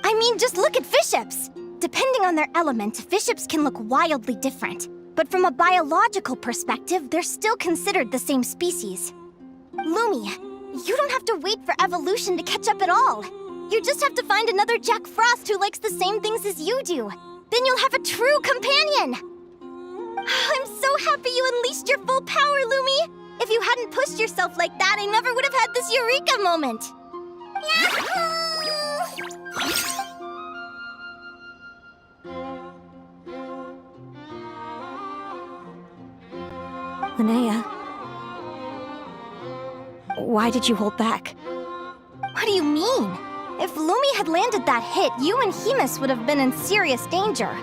I mean, just look at fiships! Depending on their element, fiships can look wildly different. But from a biological perspective, they're still considered the same species. Lumi, you don't have to wait for evolution to catch up at all. You just have to find another Jack Frost who likes the same things as you do. Then you'll have a true companion! I'm so happy you unleashed your full power, Lumi! If you hadn't pushed yourself like that, I never would have had this eureka moment! Linnea, why did you hold back? What do you mean? If Lumi had landed that hit, you and Hemus would have been in serious danger.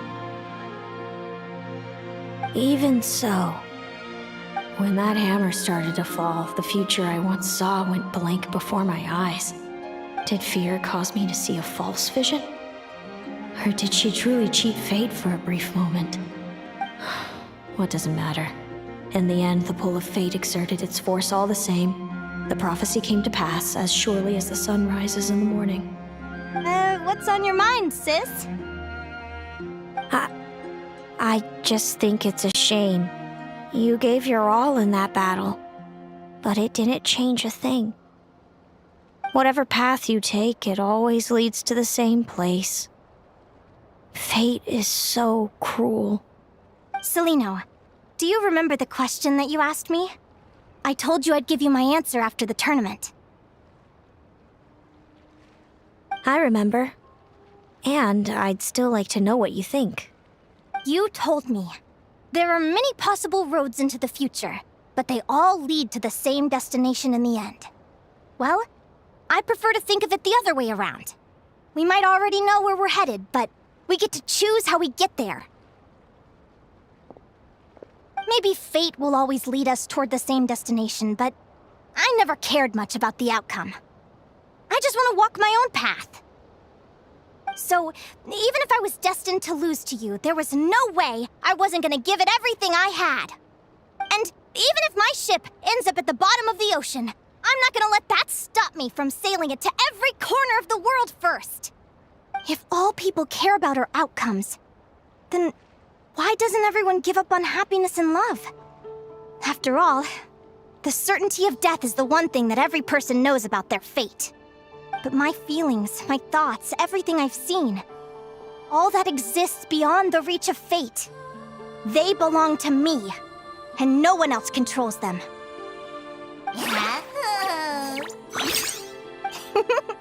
Even so, when that hammer started to fall, the future I once saw went blank before my eyes. Did fear cause me to see a false vision? Or did she truly cheat fate for a brief moment? What does it matter? In the end, the pull of fate exerted its force all the same. The prophecy came to pass as surely as the sun rises in the morning. What's on your mind, sis? I just think it's a shame. You gave your all in that battle, but it didn't change a thing. Whatever path you take, it always leads to the same place. Fate is so cruel. Celaeno, do you remember the question that you asked me? I told you I'd give you my answer after the tournament. I remember. And I'd still like to know what you think. You told me. There are many possible roads into the future, but they all lead to the same destination in the end. Well, I prefer to think of it the other way around. We might already know where we're headed, but we get to choose how we get there. Maybe fate will always lead us toward the same destination, but I never cared much about the outcome. I just want to walk my own path. So, even if I was destined to lose to you, there was no way I wasn't gonna give it everything I had. And even if my ship ends up at the bottom of the ocean, I'm not gonna let that stop me from sailing it to every corner of the world first. If all people care about are outcomes, then why doesn't everyone give up on happiness and love? After all, the certainty of death is the one thing that every person knows about their fate. But my feelings, my thoughts, everything I've seen, all that exists beyond the reach of fate, they belong to me, and no one else controls them.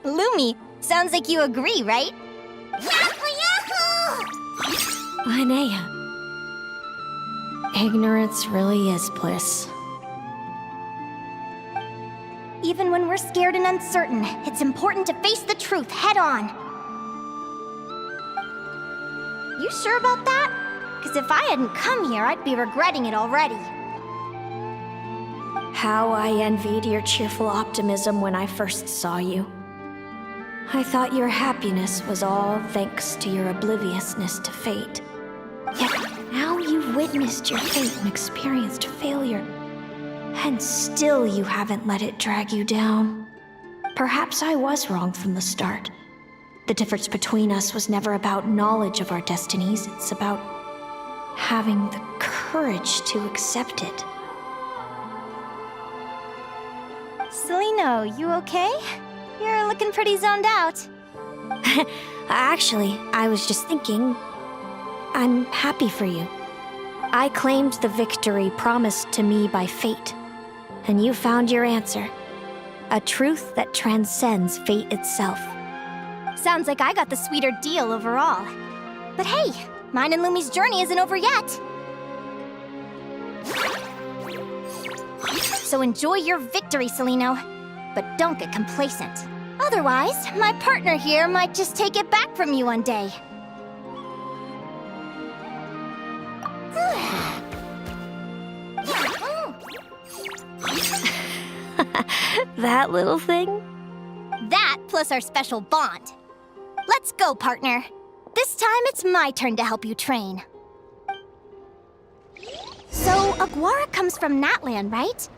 Lumi, sounds like you agree, right? Linnea. Ignorance really is bliss. Even when we're scared and uncertain, it's important to face the truth head on. You sure about that? Because if I hadn't come here, I'd be regretting it already. How I envied your cheerful optimism when I first saw you. I thought your happiness was all thanks to your obliviousness to fate. Yet now you've witnessed your fate and experienced failure. And still you haven't let it drag you down. Perhaps I was wrong from the start. The difference between us was never about knowledge of our destinies, it's about having the courage to accept it. Celaeno, you okay? You're looking pretty zoned out. Actually, I was just thinking, I'm happy for you. I claimed the victory promised to me by fate, and you found your answer. A truth that transcends fate itself. Sounds like I got the sweeter deal overall. But hey, mine and Lumi's journey isn't over yet. So enjoy your victory, Celaeno. But don't get complacent. Otherwise, my partner here might just take it back from you one day. That little thing? That plus our special bond. Let's go, partner. This time it's my turn to help you train. So, Aguara comes from Natlan, right?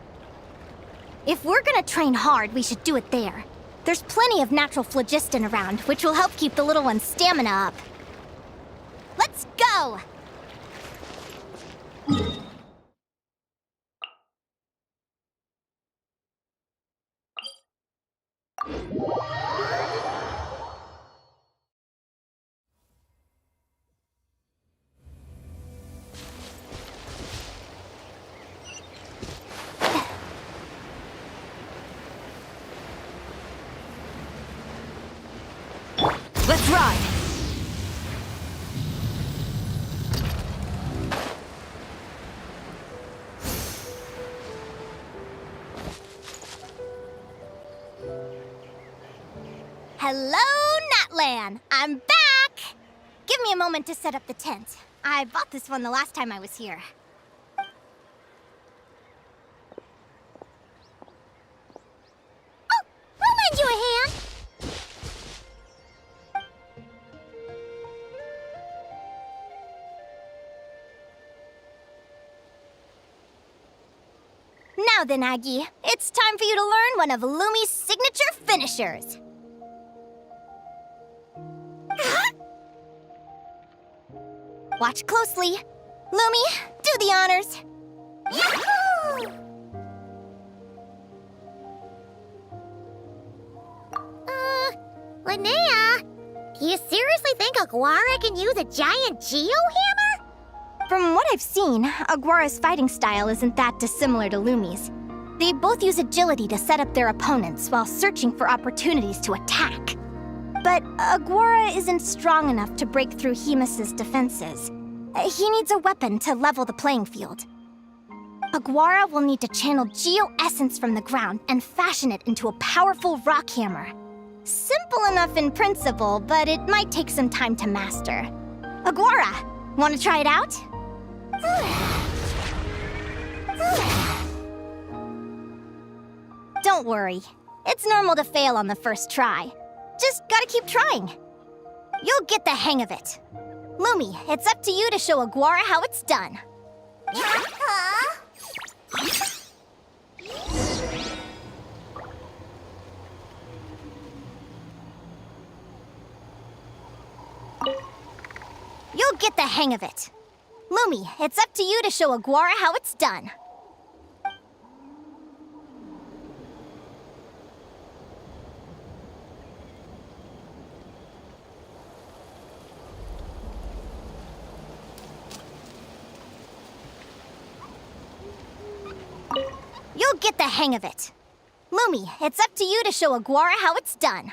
If we're gonna train hard, we should do it there. There's plenty of natural phlogiston around, which will help keep the little one's stamina up. Let's go! Let's ride! Hello, Natlan! I'm back! Give me a moment to set up the tent. I bought this one the last time I was here. Oh, I'll lend you a hand! Now then, Aggie, it's time for you to learn one of Lumi's signature finishers. Watch closely. Lumi, do the honors. Yahoo! Linnea, You seriously think Aguara can use a giant geohammer? From what I've seen, Aguara's fighting style isn't that dissimilar to Lumi's. They both use agility to set up their opponents while searching for opportunities to attack. But Aguara isn't strong enough to break through Hemus's defenses. He needs a weapon to level the playing field. Aguara will need to channel geo-essence from the ground and fashion it into a powerful rock hammer. Simple enough in principle, but it might take some time to master. Aguara, want to try it out? Don't worry. It's normal to fail on the first try. Just gotta keep trying. You'll get the hang of it. Lumi, it's up to you to show Aguara how it's done. You'll get the hang of it. Lumi, it's up to you to show Aguara how it's done. You'll get the hang of it. Lumi, it's up to you to show Aguara how it's done.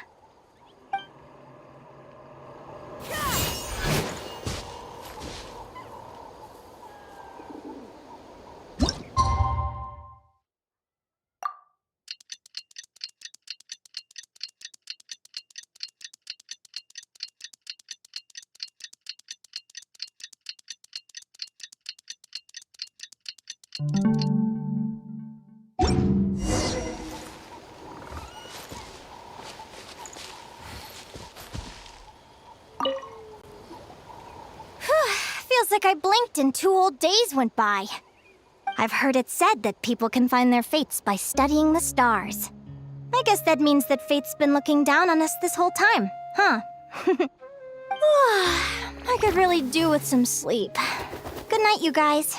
Feels like I blinked and 2 whole days went by. I've heard it said that people can find their fates by studying the stars. I guess that means that fate's been looking down on us this whole time, huh? I could really do with some sleep. Good night, you guys.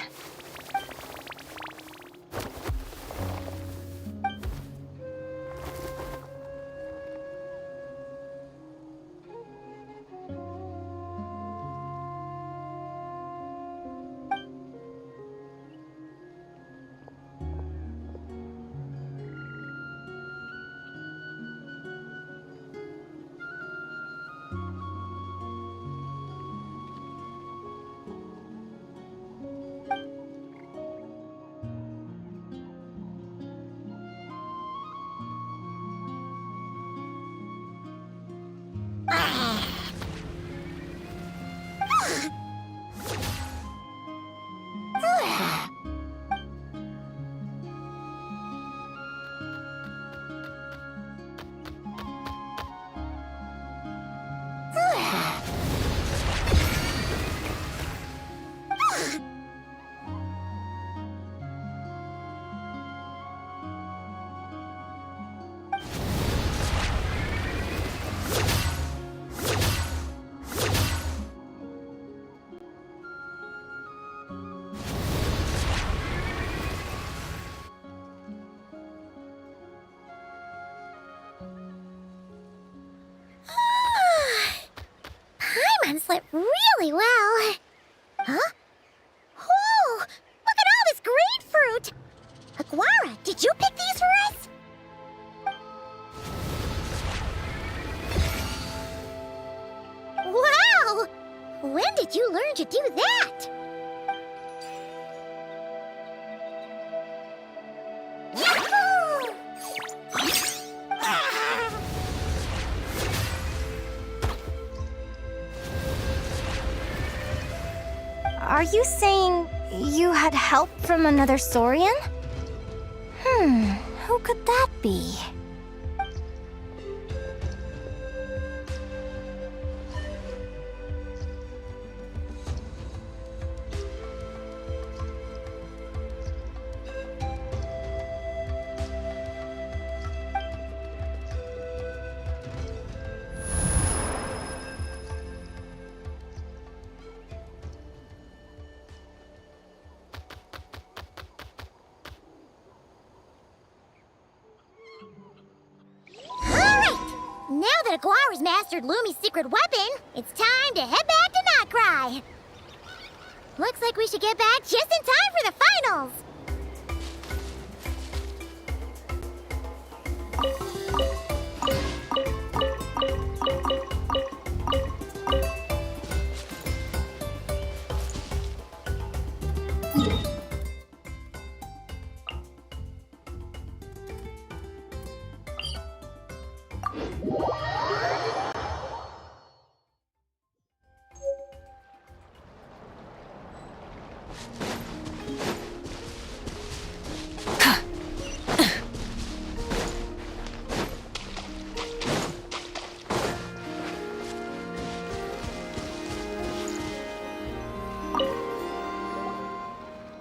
Paimon slept really well. Huh? Whoa! Look at all this grapefruit! Aguara, did you pick these for us? Wow! When did you learn to do that? Yahoo! Are you saying you had help from another Saurian? Who could that be? Now that Aguara's mastered Lumi's secret weapon, it's time to head back to Notcry. Looks like we should get back just in time for the finals.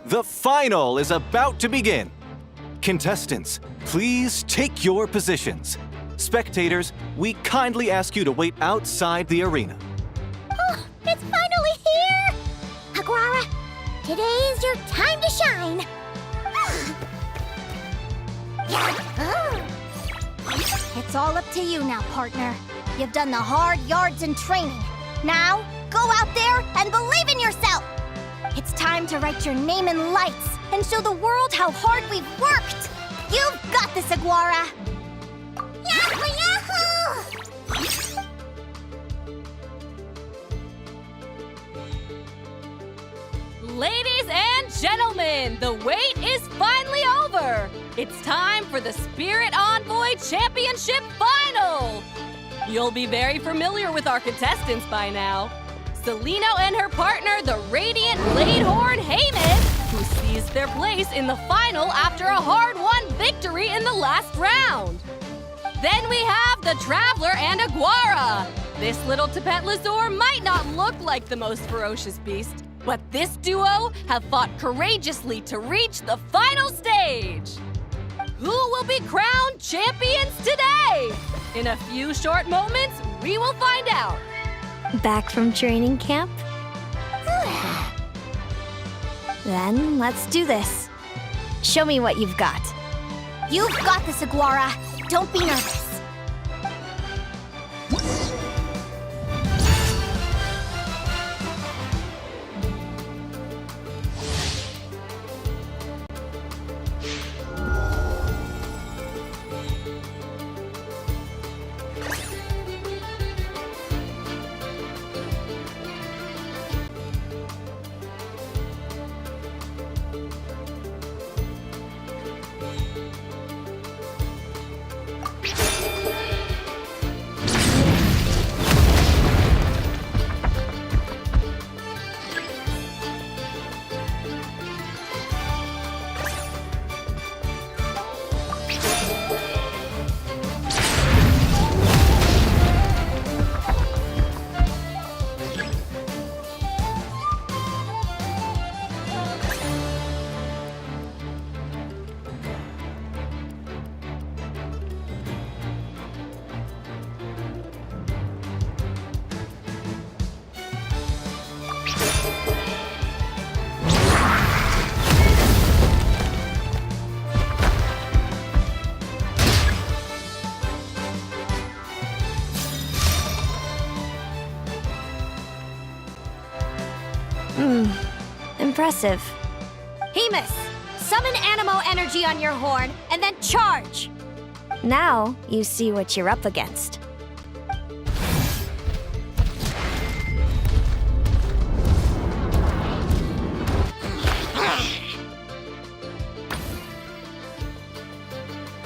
The final is about to begin. Contestants, please take your positions. Spectators, we kindly ask you to wait outside the arena. Oh, it's finally here! Aguara, today is your time to shine. It's all up to you now, partner. You've done the hard yards in training. Now, go out there and believe in yourself! It's time to write your name in lights and show the world how hard we've worked! You've got this, Aguara! Yahoo! Ladies and gentlemen, the wait is finally over. It's time for the Spirit Envoy Championship Final. You'll be very familiar with our contestants by now. Celaeno and her partner, the radiant Bladehorn Heyman, who seized their place in the final after a hard-won victory in the last round. Then we have the Traveler and Aguara. This little Tapetlasaur might not look like the most ferocious beast, but this duo have fought courageously to reach the final stage. Who will be crowned champions today? In a few short moments, we will find out. Back from training camp? Then let's do this. Show me what you've got. You've got this, Aguara. Don't be nervous. Impressive. Hemus, summon Animo energy on your horn, and then charge! Now you see what you're up against.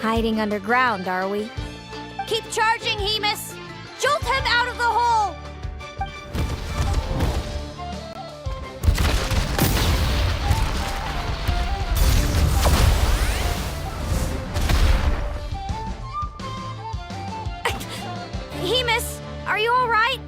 Hiding underground, are we? Keep charging, Hemus! Jolt him out of the hole! Hemus, are you all right?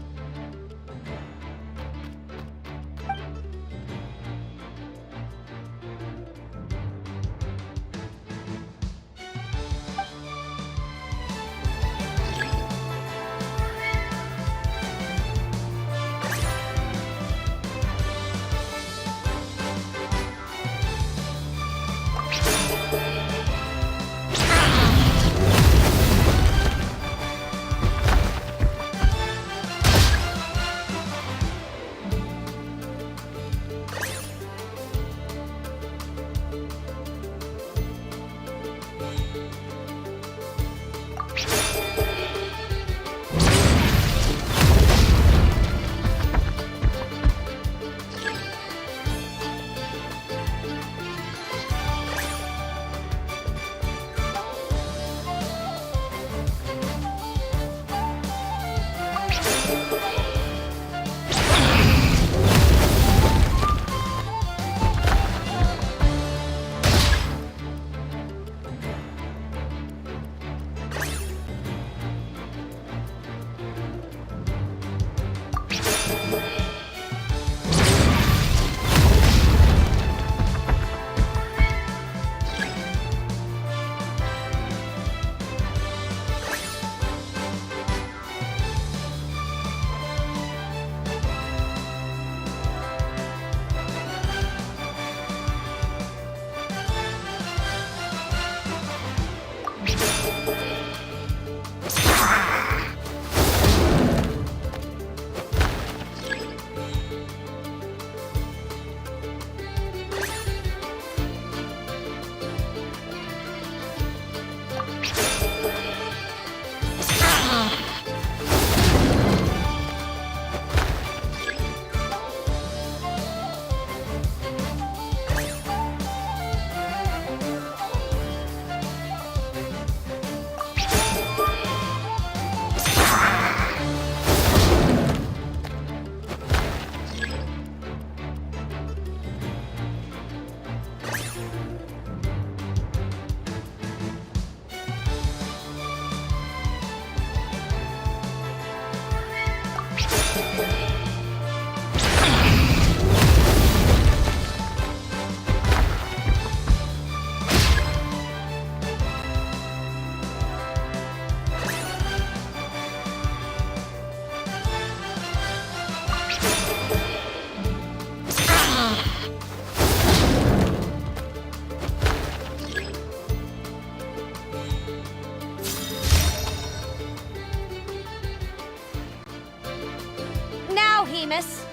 Hemus.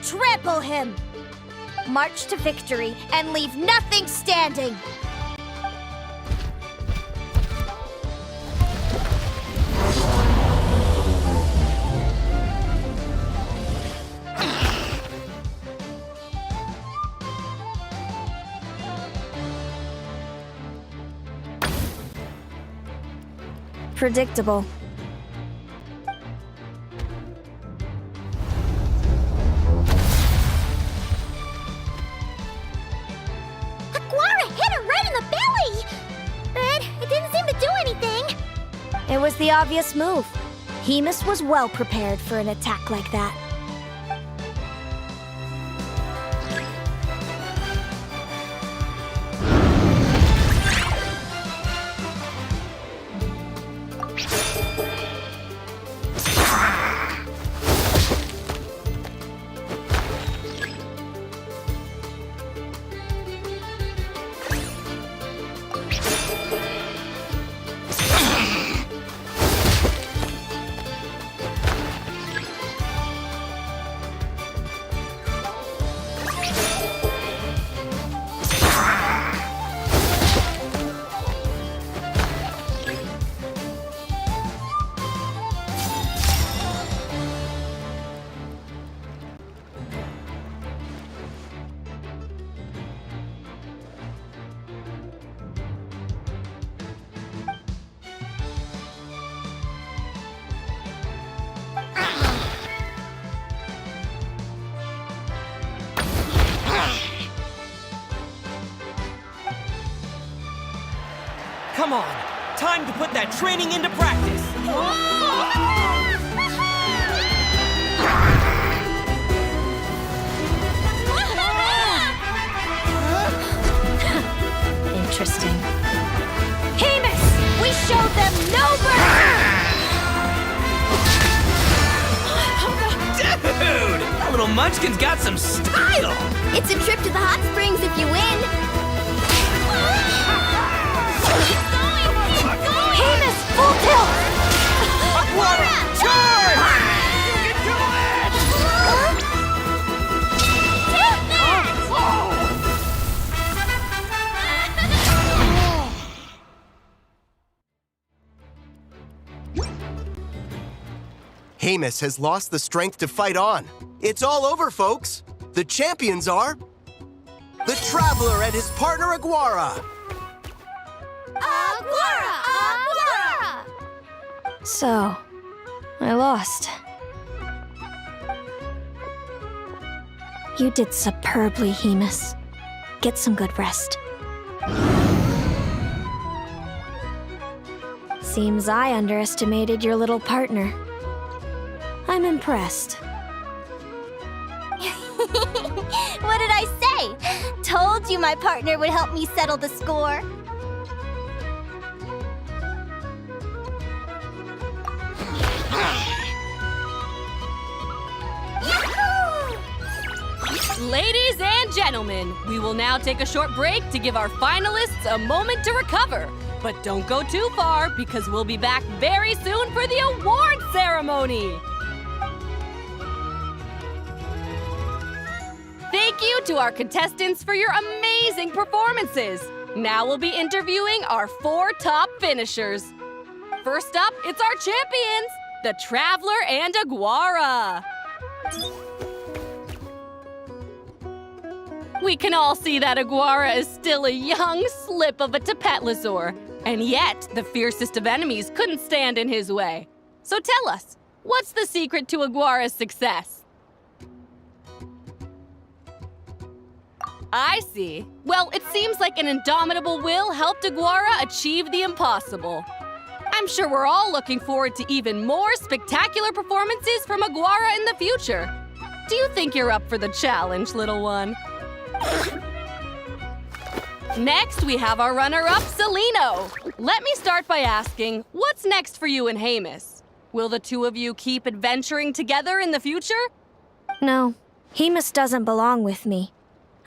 Trample him. March to victory and leave nothing standing. Predictable. Aguara hit her right in the belly! But it didn't seem to do anything. It was the obvious move. Hemus was well prepared for an attack like that. Come on, time to put that training into practice. Interesting. Hemus! We showed them no mercy! Dude! That little munchkin's got some style! It's a trip to the hot springs if you win. Hemus, full tilt! Aguara, charge! You can do it! Hemus has lost the strength to fight on. It's all over, folks. The champions are the Traveler and his partner Aguara. Aguara! Aguara! So, I lost. You did superbly, Hemus. Get some good rest. Seems I underestimated your little partner. I'm impressed. What did I say? Told you my partner would help me settle the score. Ladies and gentlemen, we will now take a short break to give our finalists a moment to recover. But don't go too far, because we'll be back very soon for the award ceremony. Thank you to our contestants for your amazing performances. Now we'll be interviewing our 4 top finishers. First up, it's our champions, the Traveler and Aguara. We can all see that Aguara is still a young slip of a Tapetlasaur, and yet the fiercest of enemies couldn't stand in his way. So tell us, what's the secret to Aguara's success? I see. Well, it seems like an indomitable will helped Aguara achieve the impossible. I'm sure we're all looking forward to even more spectacular performances from Aguara in the future. Do you think you're up for the challenge, little one? Next, we have our runner-up, Celaeno. Let me start by asking, what's next for you and Hemus? Will the two of you keep adventuring together in the future? No, Hemus doesn't belong with me.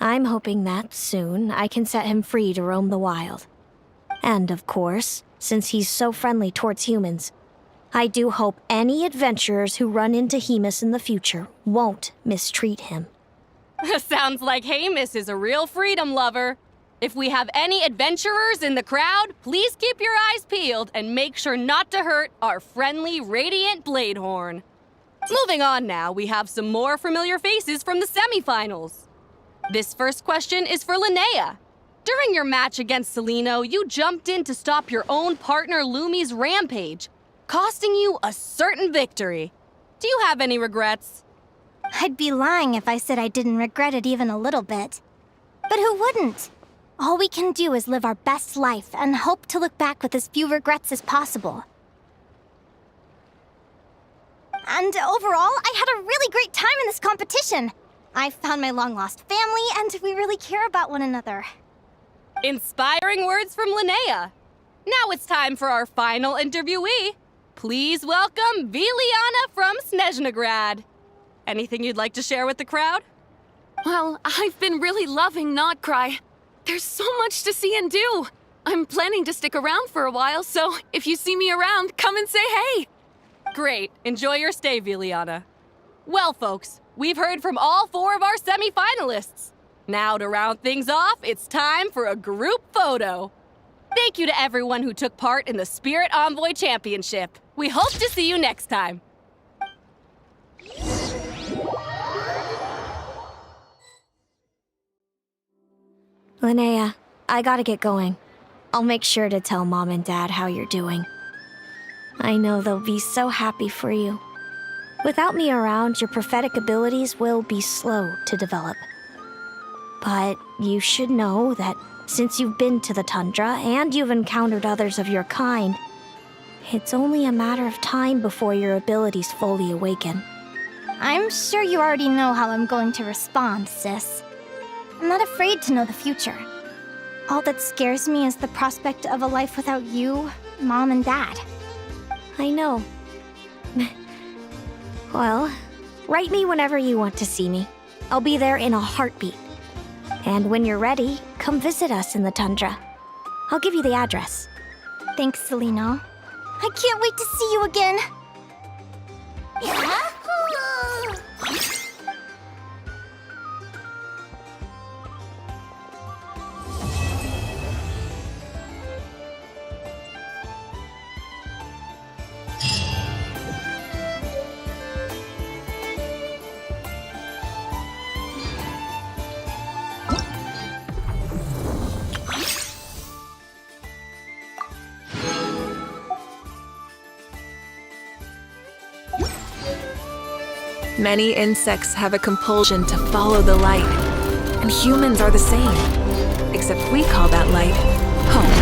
I'm hoping that soon I can set him free to roam the wild. And of course, since he's so friendly towards humans, I do hope any adventurers who run into Hemus in the future won't mistreat him. Sounds like Hemus is a real freedom lover. If we have any adventurers in the crowd, please keep your eyes peeled and make sure not to hurt our friendly, radiant Bladehorn. Moving on now, we have some more familiar faces from the semifinals. This first question is for Linnea. During your match against Celaeno, you jumped in to stop your own partner Lumi's rampage, costing you a certain victory. Do you have any regrets? I'd be lying if I said I didn't regret it even a little bit. But who wouldn't? All we can do is live our best life and hope to look back with as few regrets as possible. And overall, I had a really great time in this competition. I found my long-lost family, and we really care about one another. Inspiring words from Linnea. Now it's time for our final interviewee. Please welcome Viliana from Snezhnegrad. Anything you'd like to share with the crowd? Well, I've been really loving Notcry. There's so much to see and do. I'm planning to stick around for a while, so if you see me around, come and say hey. Great. Enjoy your stay, Viliana. Well, folks, we've heard from all 4 of our semi-finalists. Now, to round things off, it's time for a group photo. Thank you to everyone who took part in the Spirit Envoy Championship. We hope to see you next time. Linnea, I gotta get going. I'll make sure to tell Mom and Dad how you're doing. I know they'll be so happy for you. Without me around, your prophetic abilities will be slow to develop. But you should know that since you've been to the tundra and you've encountered others of your kind, it's only a matter of time before your abilities fully awaken. I'm sure you already know how I'm going to respond, sis. I'm not afraid to know the future. All that scares me is the prospect of a life without you, Mom, and Dad. I know. Well, write me whenever you want to see me. I'll be there in a heartbeat. And when you're ready, come visit us in the tundra. I'll give you the address. Thanks, Celaeno. I can't wait to see you again. Yahoo! Many insects have a compulsion to follow the light, and humans are the same. Except we call that light home.